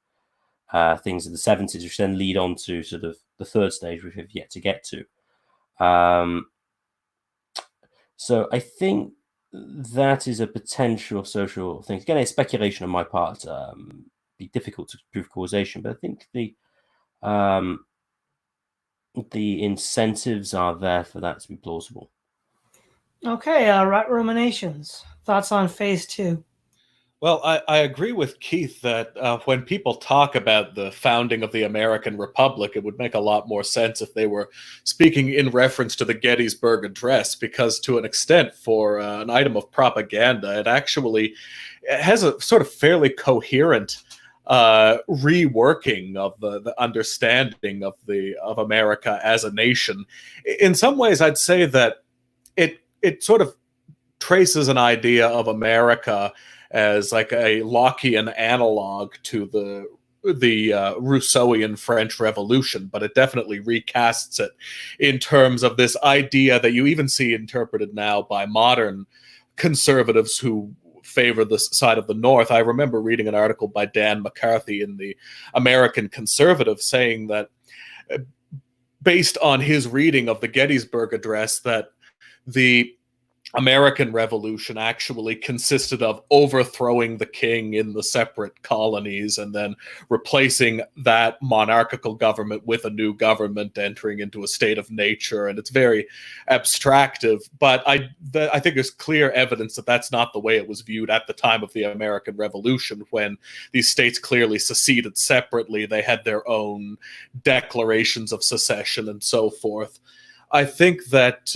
things in the 70s, which then lead on to sort of the third stage, which we've yet to get to. So I think that is a potential social thing. Again, it's speculation on my part. Be difficult to prove causation, but I think the incentives are there for that to be plausible. Okay, right, ruminations. Thoughts on phase 2? Well, I agree with Keith that when people talk about the founding of the American Republic, it would make a lot more sense if they were speaking in reference to the Gettysburg Address, because to an extent, for an item of propaganda, it has a sort of fairly coherent reworking of the understanding of America as a nation. In some ways, I'd say that it sort of traces an idea of America as like a Lockean analog to the Rousseauian French Revolution, but it definitely recasts it in terms of this idea that you even see interpreted now by modern conservatives who favor the side of the North. I remember reading an article by Dan McCarthy in the American Conservative saying that, based on his reading of the Gettysburg Address, that the American Revolution actually consisted of overthrowing the king in the separate colonies and then replacing that monarchical government with a new government entering into a state of nature. And it's very abstractive, but I think there's clear evidence that that's not the way it was viewed at the time of the American Revolution, when these states clearly seceded separately. They had their own declarations of secession and so forth. I think that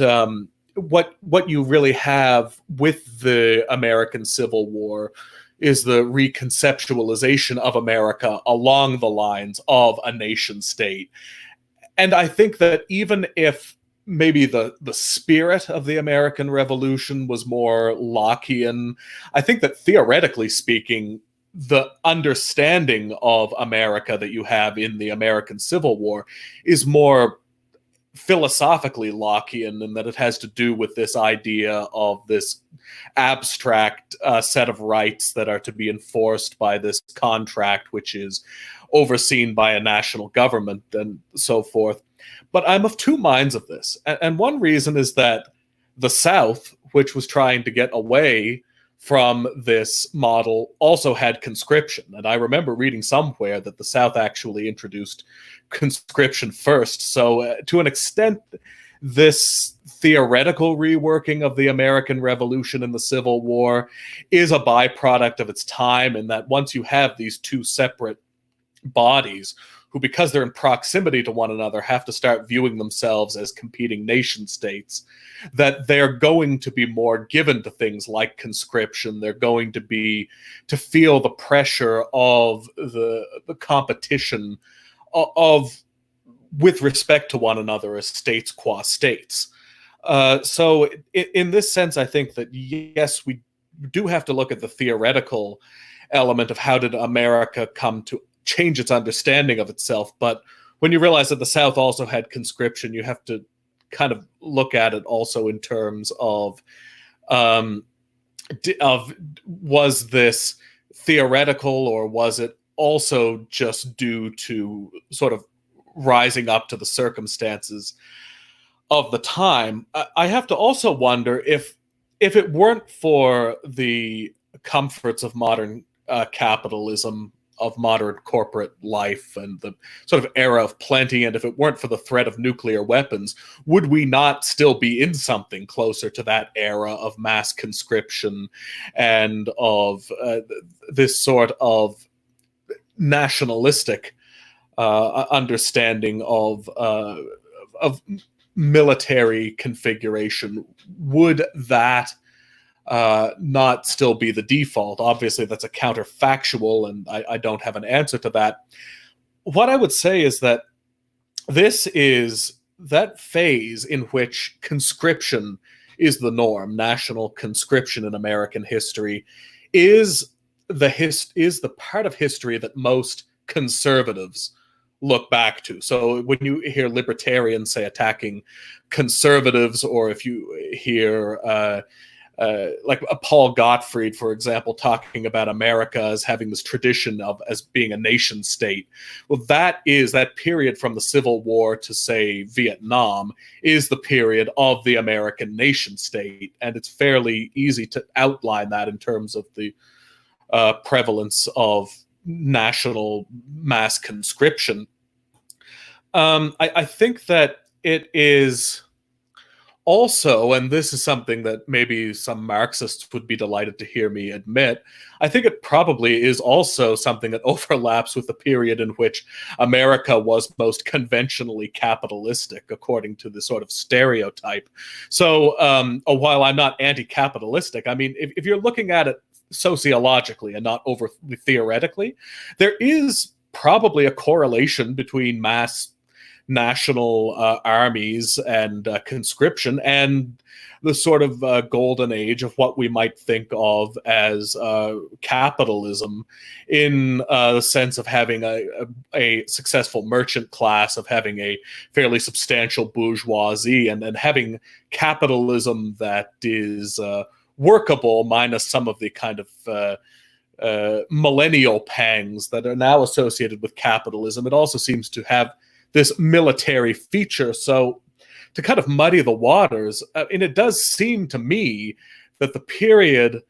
what you really have with the American Civil War is the reconceptualization of America along the lines of a nation state. And I think that even if maybe the spirit of the American Revolution was more Lockean, I think that theoretically speaking, the understanding of America that you have in the American Civil War is more philosophically Lockean, and that it has to do with this idea of this abstract set of rights that are to be enforced by this contract, which is overseen by a national government and so forth. But I'm of two minds of this. And one reason is that the South, which was trying to get away from this model, also had conscription. And I remember reading somewhere that the South actually introduced conscription first. So to an extent, this theoretical reworking of the American Revolution and the Civil War is a byproduct of its time, in that once you have these two separate bodies who, because they're in proximity to one another, have to start viewing themselves as competing nation states, that they're going to be more given to things like conscription. They're going to feel the pressure of the competition of with respect to one another as states qua states. So in this sense, I think that, yes, we do have to look at the theoretical element of how did America come to change its understanding of itself. But when you realize that the South also had conscription, you have to kind of look at it also in terms of was this theoretical, or was it also just due to sort of rising up to the circumstances of the time? I have to also wonder if it weren't for the comforts of modern capitalism, of modern corporate life, and the sort of era of plenty, and if it weren't for the threat of nuclear weapons, would we not still be in something closer to that era of mass conscription and of this sort of nationalistic understanding of military configuration? Would that not still be the default? Obviously, that's a counterfactual, and I don't have an answer to that. What I would say is that this is that phase in which conscription is the norm. National conscription in American history is the part of history that most conservatives look back to. So when you hear libertarians say attacking conservatives, or if you hear like Paul Gottfried, for example, talking about America as having this tradition of as being a nation state. Well, that period from the Civil War to, say, Vietnam is the period of the American nation state, and it's fairly easy to outline that in terms of the prevalence of national mass conscription. I think that it is also, and this is something that maybe some Marxists would be delighted to hear me admit, I think it probably is also something that overlaps with the period in which America was most conventionally capitalistic, according to the sort of stereotype. So while I'm not anti-capitalistic, I mean, if you're looking at it sociologically and not overly theoretically, there is probably a correlation between mass national armies and conscription and the sort of golden age of what we might think of as capitalism, in the sense of having a successful merchant class, of having a fairly substantial bourgeoisie, and having capitalism that is workable, minus some of the kind of millennial pangs that are now associated with capitalism. It also seems to have this military feature. So to kind of muddy the waters, and it does seem to me that the period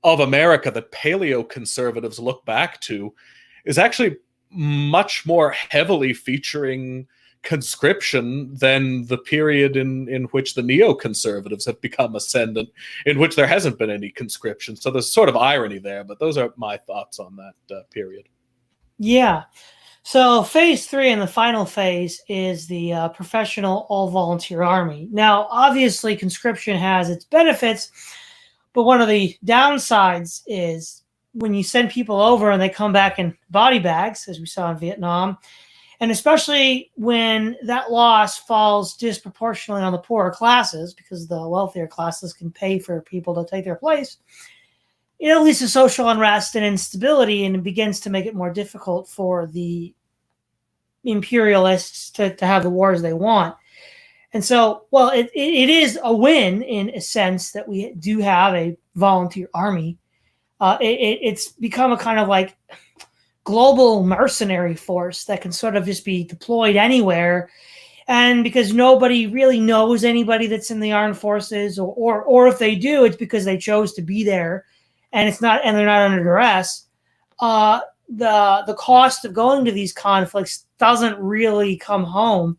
of America that paleo-conservatives look back to is actually much more heavily featuring conscription than the period in which the neoconservatives have become ascendant, in which there hasn't been any conscription. So there's sort of irony there, but those are my thoughts on that period. Yeah. So phase 3 and the final phase is the professional all-volunteer army. Now, obviously, conscription has its benefits, but one of the downsides is when you send people over and they come back in body bags, as we saw in Vietnam, and especially when that loss falls disproportionately on the poorer classes, because the wealthier classes can pay for people to take their place, it leads to social unrest and instability, and it begins to make it more difficult for the imperialists to have the wars they want. And so, well, it is a win in a sense that we do have a volunteer army. It's become a kind of like global mercenary force that can sort of just be deployed anywhere. And because nobody really knows anybody that's in the armed forces, or if they do, it's because they chose to be there. And they're not under duress. The cost of going to these conflicts doesn't really come home.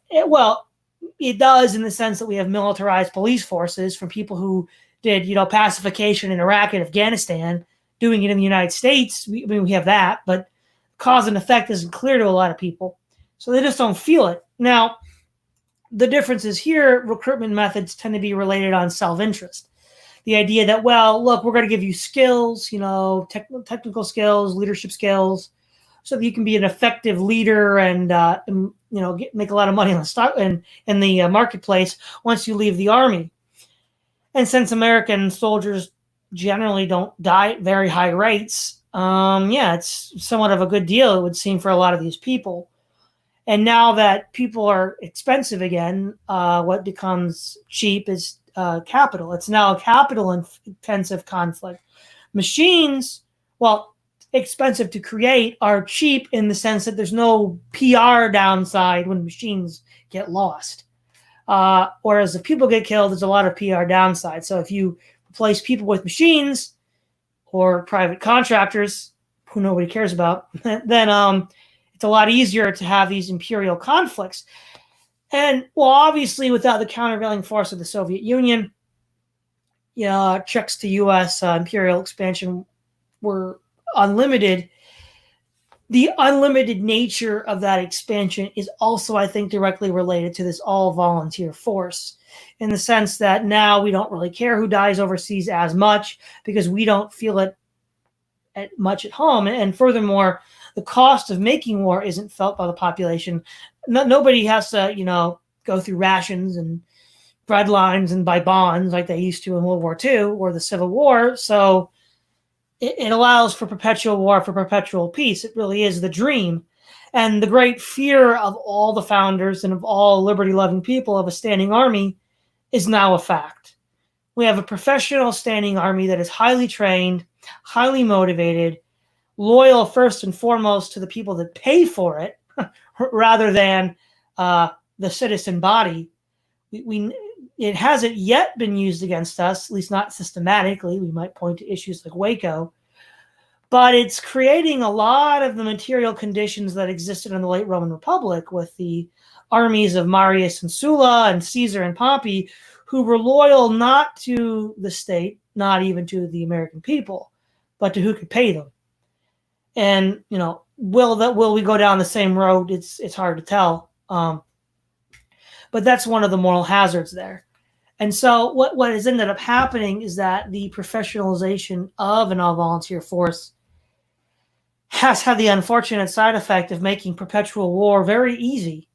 It does in the sense that we have militarized police forces from people who did, pacification in Iraq and Afghanistan, doing it in the United States. We have that, but cause and effect isn't clear to a lot of people. So they just don't feel it. Now, the difference is here, recruitment methods tend to be related on self-interest. The idea that, well, look, we're going to give you skills, technical skills, leadership skills, so that you can be an effective leader and make a lot of money on the stock in the marketplace once you leave the army. And since American soldiers generally don't die at very high rates, it's somewhat of a good deal, it would seem, for a lot of these people. And now that people are expensive again, what becomes cheap is capital. It's now a capital-intensive conflict. Machines, well, expensive to create, are cheap in the sense that there's no PR downside when machines get lost. Whereas if people get killed, there's a lot of PR downside. So if you replace people with machines or private contractors, who nobody cares about, then it's a lot easier to have these imperial conflicts. And, well, obviously, without the countervailing force of the Soviet Union, checks to U.S. Imperial expansion were unlimited. The unlimited nature of that expansion is also, I think, directly related to this all-volunteer force, in the sense that now we don't really care who dies overseas as much because we don't feel it much at home. And furthermore, the cost of making war isn't felt by the population. Nobody has to, go through rations and bread lines and buy bonds like they used to in World War II or the Civil War. So it allows for perpetual war, for perpetual peace. It really is the dream. And the great fear of all the founders and of all liberty-loving people of a standing army is now a fact. We have a professional standing army that is highly trained, highly motivated, loyal first and foremost to the people that pay for it, rather than the citizen body. It hasn't yet been used against us, at least not systematically. We might point to issues like Waco, but it's creating a lot of the material conditions that existed in the late Roman Republic with the armies of Marius and Sulla and Caesar and Pompey, who were loyal not to the state, not even to the American people, but to who could pay them. And, you know, will we go down the same road? It's hard to tell. But that's one of the moral hazards there. And so what has ended up happening is that the professionalization of an all-volunteer force has had the unfortunate side effect of making perpetual war very easy,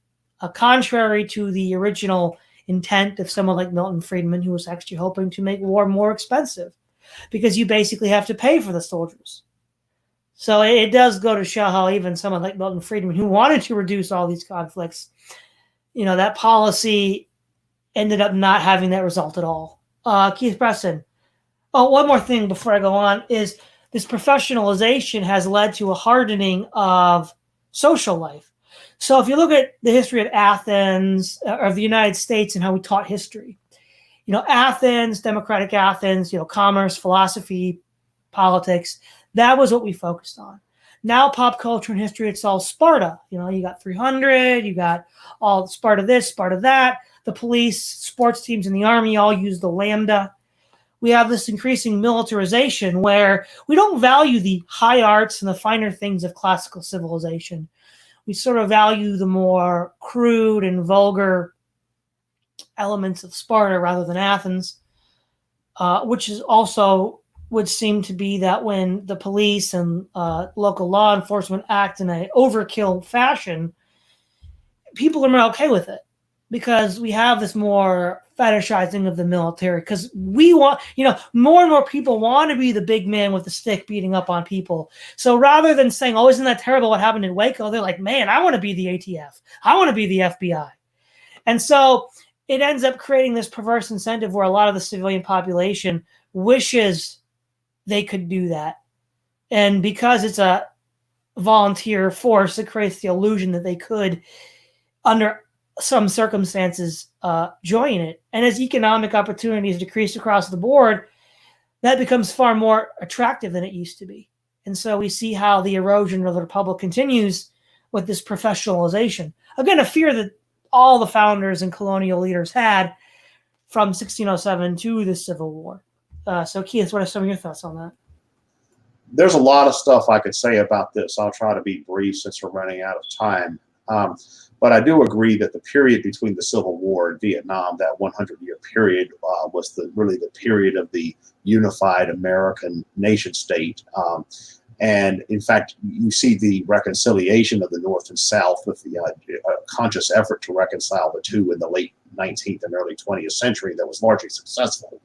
contrary to the original intent of someone like Milton Friedman, who was actually hoping to make war more expensive, because you basically have to pay for the soldiers. So it does go to show how even someone like Milton Friedman, who wanted to reduce all these conflicts, you know, that policy ended up not having that result at all. Keith Preston. Oh, one more thing before I go on is this professionalization has led to a hardening of social life. So if you look at the history of Athens, of the United States, and how we taught history, you know, Athens, democratic Athens, you know, commerce, philosophy, politics, that was what we focused on. Now pop culture and history, it's all Sparta. You know, you got 300, you got all Sparta this, Sparta that. The police, sports teams, and the army all use the lambda. We have this increasing militarization where we don't value the high arts and the finer things of classical civilization. We sort of value the more crude and vulgar elements of Sparta rather than Athens, which is also would seem to be that when the police and local law enforcement act in an overkill fashion, people are more okay with it, because we have this more fetishizing of the military, because we want, you know, more and more people want to be the big man with the stick beating up on people. So rather than saying, oh, isn't that terrible what happened in Waco? They're like, man, I want to be the ATF. I want to be the FBI. And so it ends up creating this perverse incentive where a lot of the civilian population wishes they could do that. And because it's a volunteer force, it creates the illusion that they could, under some circumstances, join it. And as economic opportunities decrease across the board, that becomes far more attractive than it used to be. And so we see how the erosion of the Republic continues with this professionalization. Again, a fear that all the founders and colonial leaders had from 1607 to the Civil War. So Keith, what are some of your thoughts on that? There's a lot of stuff I could say about this. I'll try to be brief since we're running out of time. But I do agree that the period between the Civil War and Vietnam, that 100-year period, was really the period of the unified American nation state. And in fact, you see the reconciliation of the North and South with the conscious effort to reconcile the two in the late 19th and early 20th century that was largely successful.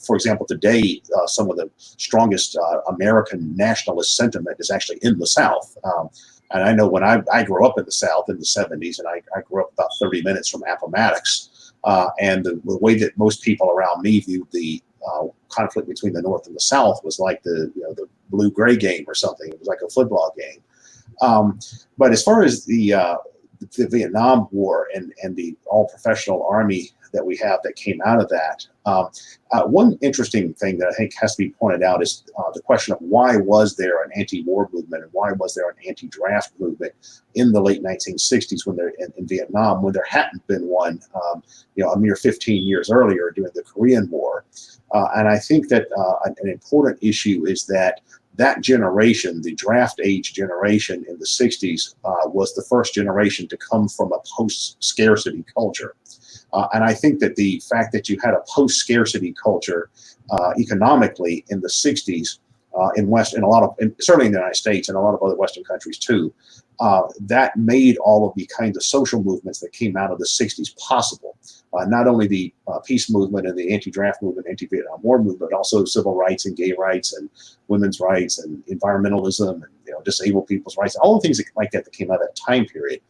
For example, today, some of the strongest American nationalist sentiment is actually in the South. And I know when I grew up in the South in the 70s, and I grew up about 30 minutes from Appomattox, and the way that most people around me viewed the conflict between the North and the South was like the blue-gray game or something. It was like a football game. But as far as the Vietnam War and the all-professional army that we have that came out of that, one interesting thing that I think has to be pointed out is the question of why was there an anti-war movement and why was there an anti-draft movement in the late 1960s when they're in Vietnam, when there hadn't been one, a mere 15 years earlier during the Korean War. And I think that an important issue is that generation, the draft age generation in the 60s, was the first generation to come from a post-scarcity culture. And I think that the fact that you had a post-scarcity culture economically in the 60s, certainly in the United States and a lot of other Western countries too, that made all of the kinds of social movements that came out of the 60s possible. Not only the peace movement and the anti-draft movement, anti-Vietnam War movement, but also civil rights and gay rights and women's rights and environmentalism and disabled people's rights, all the things like that came out of that time period.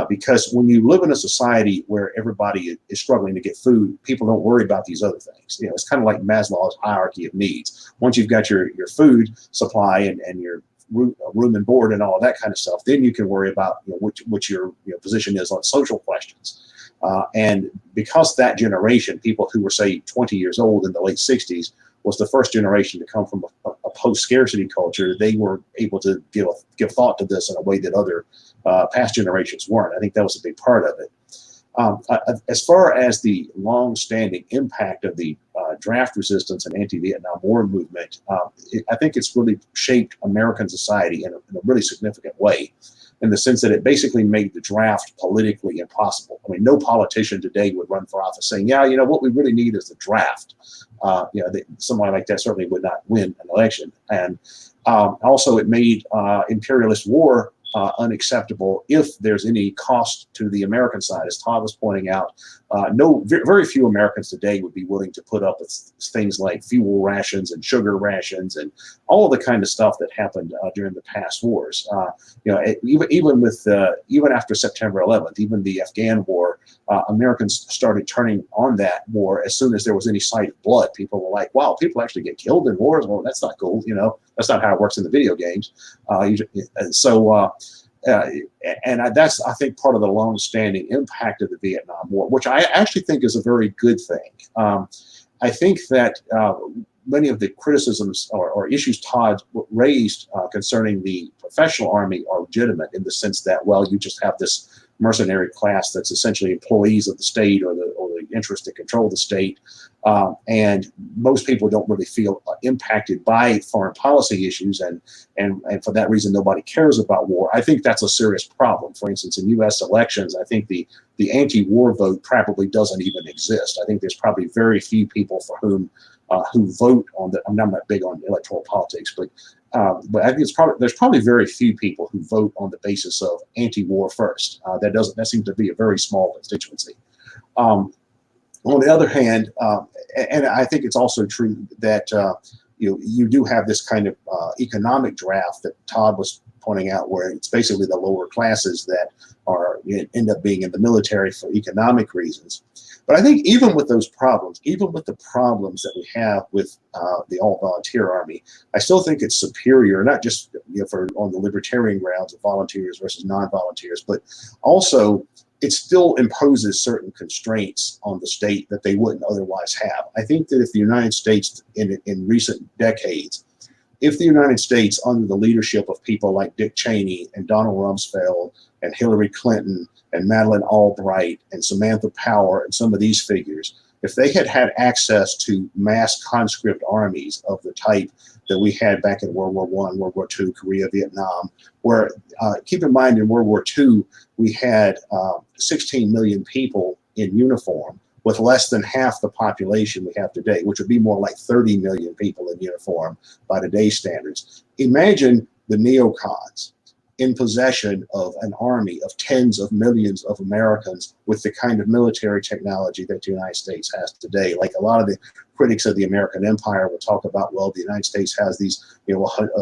Because when you live in a society where everybody is struggling to get food, people don't worry about these other things. It's kind of like Maslow's hierarchy of needs. Once you've got your food supply and your room and board and all of that kind of stuff, then you can worry about what your position is on social questions. And because that generation, people who were, say, 20 years old in the late 60s, was the first generation to come from a post-scarcity culture, they were able to give thought to this in a way that other past generations weren't. I think that was a big part of it. As far as the long-standing impact of the draft resistance and anti-Vietnam War movement, I think it's really shaped American society in a really significant way, in the sense that it basically made the draft politically impossible. I mean, no politician today would run for office saying, yeah, what we really need is the draft. Somebody like that certainly would not win an election. And also it made imperialist war unacceptable if there's any cost to the American side. As Todd was pointing out, very few Americans today would be willing to put up with things like fuel rations and sugar rations and all of the kind of stuff that happened during the past wars. Even after September 11th, even the Afghan war, Americans started turning on that war as soon as there was any sight of blood. People were like, wow, people actually get killed in wars? Well, that's not cool. That's not how it works in the video games. That's, I think, part of the long-standing impact of the Vietnam War, which I actually think is a very good thing. I think that many of the criticisms or issues Todd raised concerning the professional army are legitimate, in the sense that, well, you just have this mercenary class that's essentially employees of the state or the interest to control the state. And most people don't really feel impacted by foreign policy issues, and for that reason, nobody cares about war. I think that's a serious problem. For instance, in U.S. elections, I think the anti-war vote probably doesn't even exist. I think there's probably very few people for whom who vote on the. I'm not big on electoral politics, but I think there's probably very few people who vote on the basis of anti-war first. That seems to be a very small constituency. On the other hand, and I think it's also true that you do have this kind of economic draft that Todd was pointing out, where it's basically the lower classes that end up being in the military for economic reasons. But I think even with those problems, even with the problems that we have with the all-volunteer army, I still think it's superior, not just on the libertarian grounds of volunteers versus non-volunteers, but also it still imposes certain constraints on the state that they wouldn't otherwise have. I think that if the United States in recent decades, if the United States, under the leadership of people like Dick Cheney and Donald Rumsfeld and Hillary Clinton and Madeleine Albright and Samantha Power and some of these figures, if they had had access to mass conscript armies of the type that we had back in World War I, World War II, Korea, Vietnam, where, keep in mind, in World War II, we had 16 million people in uniform, with less than half the population we have today, which would be more like 30 million people in uniform by today's standards. Imagine the neocons in possession of an army of tens of millions of Americans with the kind of military technology that the United States has today. Like a lot of the critics of the American empire will talk about, well, the United States has these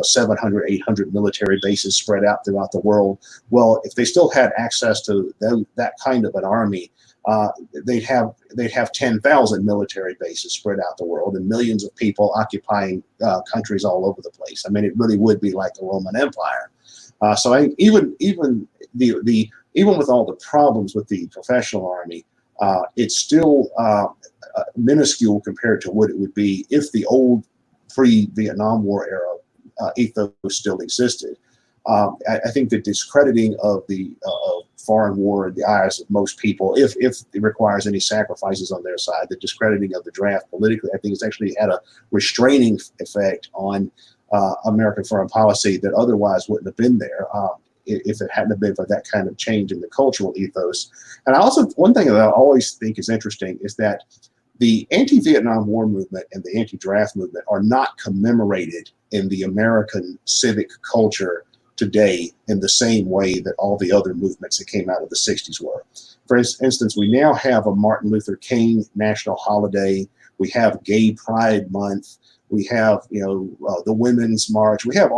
700, 800 military bases spread out throughout the world. Well, if they still had access to that kind of an army, they'd have 10,000 military bases spread out the world and millions of people occupying countries all over the place. I mean, it really would be like the Roman Empire. So I think even with all the problems with the professional army, it's still minuscule compared to what it would be if the old pre-Vietnam War era ethos still existed. I think the discrediting of the foreign war in the eyes of most people, if it requires any sacrifices on their side, the discrediting of the draft politically, I think it's actually had a restraining effect on American foreign policy that otherwise wouldn't have been there if it hadn't have been for that kind of change in the cultural ethos. And one thing that I always think is interesting is that the anti-Vietnam War movement and the anti-draft movement are not commemorated in the American civic culture today in the same way that all the other movements that came out of the 60s were. For instance, we now have a Martin Luther King national holiday. We have Gay Pride Month. We have, the Women's March. We have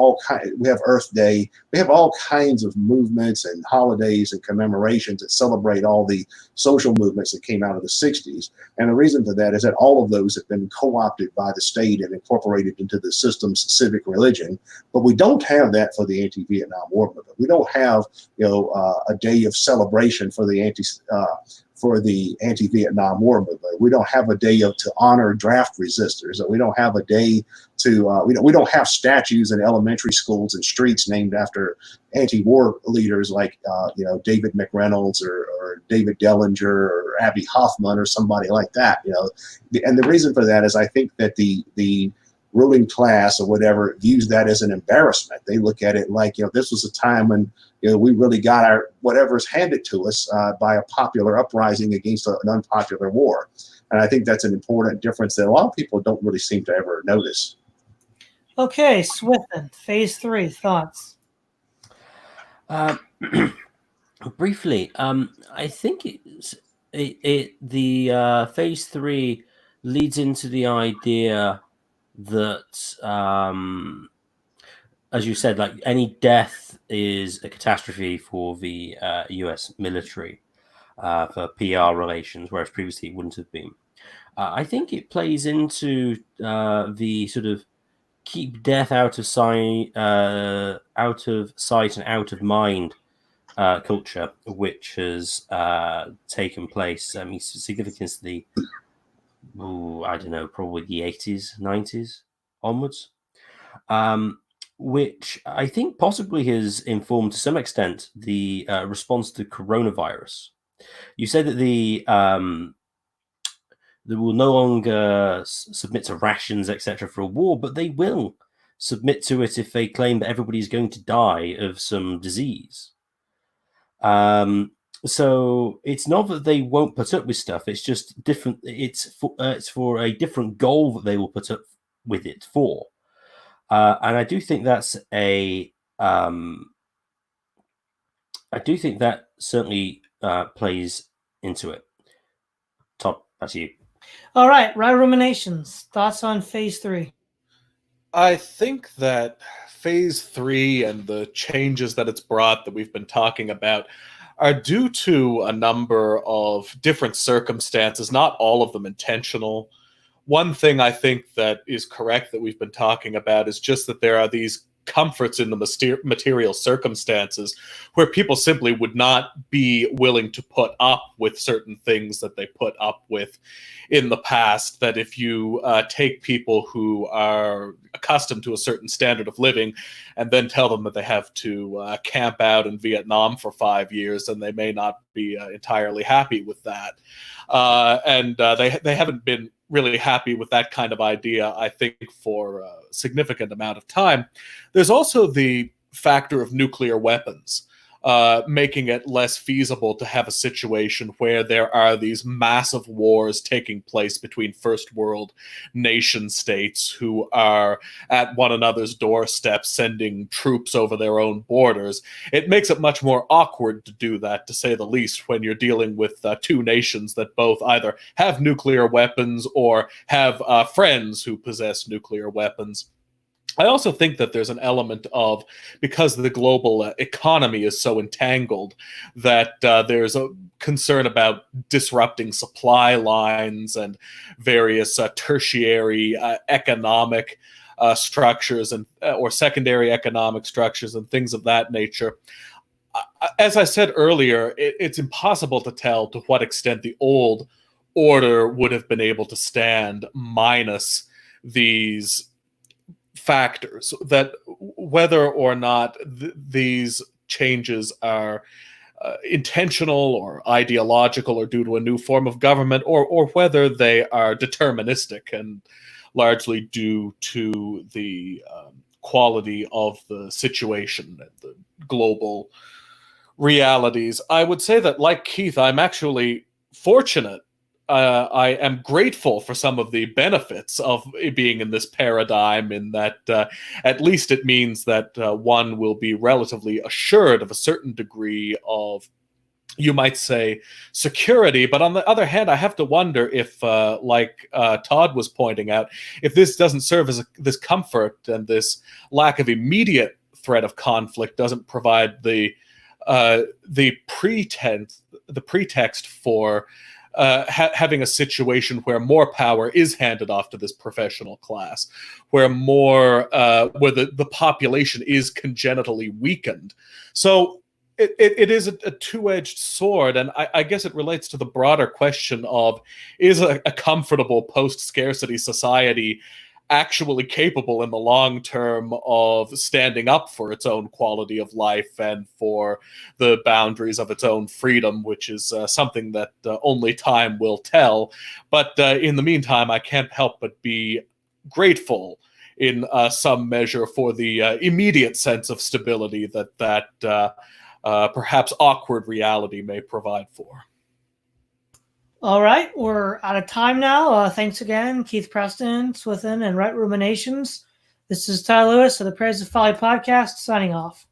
we have Earth Day. We have all kinds of movements and holidays and commemorations that celebrate all the social movements that came out of the 60s. And the reason for that is that all of those have been co-opted by the state and incorporated into the system's civic religion. But we don't have that for the anti-Vietnam War movement. We don't have, a day of celebration for the anti-Vietnam War movement. We don't have a day to honor draft resistors. We don't have a day to, we don't have statues in elementary schools and streets named after anti-war leaders like, David McReynolds or David Dellinger or Abby Hoffman or somebody like that, And the reason for that is I think that the ruling class or whatever views that as an embarrassment. They look at it like, this was a time when, we really got our whatever's handed to us by a popular uprising against an unpopular war. And I think that's an important difference that a lot of people don't really seem to ever notice. Okay, Swithun, phase 3, thoughts? Briefly, I think the phase 3 leads into the idea that, as you said, like any death is a catastrophe for the US military for PR relations, whereas previously it wouldn't have been. I think it plays into the sort of keep death out of sight and out of mind culture, which has taken place. I mean, significantly, I don't know, probably the 80s, 90s onwards. Which I think possibly has informed to some extent the response to coronavirus. You said that they will no longer submit to rations, etc., for a war, but they will submit to it if they claim that everybody's going to die of some disease. So it's not that they won't put up with stuff; it's just different. It's for a different goal that they will put up with it for. And I do think that's I do think that certainly plays into it. Todd, that's you. All right, Ruminations, thoughts on phase 3? I think that phase 3 and the changes that it's brought that we've been talking about are due to a number of different circumstances, not all of them intentional. One thing I think that is correct that we've been talking about is just that there are these comforts in the material circumstances where people simply would not be willing to put up with certain things that they put up with in the past. That if you take people who are accustomed to a certain standard of living and then tell them that they have to camp out in Vietnam for 5 years, then they may not be entirely happy with that. They haven't been really happy with that kind of idea, I think, for a significant amount of time. There's also the factor of nuclear weapons, making it less feasible to have a situation where there are these massive wars taking place between first world nation states who are at one another's doorstep sending troops over their own borders. It makes it much more awkward to do that, to say the least, when you're dealing with two nations that both either have nuclear weapons or have friends who possess nuclear weapons. I also think that there's an element of, because the global economy is so entangled, that there's a concern about disrupting supply lines and various tertiary economic structures and or secondary economic structures and things of that nature. As I said earlier, it's impossible to tell to what extent the old order would have been able to stand minus these factors, that whether or not these changes are intentional or ideological or due to a new form of government, or whether they are deterministic and largely due to the quality of the situation and the global realities. I would say that, like Keith, I'm actually fortunate. I am grateful for some of the benefits of being in this paradigm, in that at least it means that one will be relatively assured of a certain degree of you might say, security. But on the other hand, I have to wonder if, like Todd was pointing out, if this doesn't serve as this comfort, and this lack of immediate threat of conflict doesn't provide the pretext for having a situation where more power is handed off to this professional class, where the population is congenitally weakened. So it is a two-edged sword, and I guess it relates to the broader question of, is a comfortable post-scarcity society actually capable in the long term of standing up for its own quality of life and for the boundaries of its own freedom, which is something that only time will tell. But in the meantime, I can't help but be grateful in some measure for the immediate sense of stability that perhaps awkward reality may provide for. All right, we're out of time now. Thanks again, Keith Preston, Swithun, and Ruminations. This is Tyler Lewis of the Praise of Folly podcast, signing off.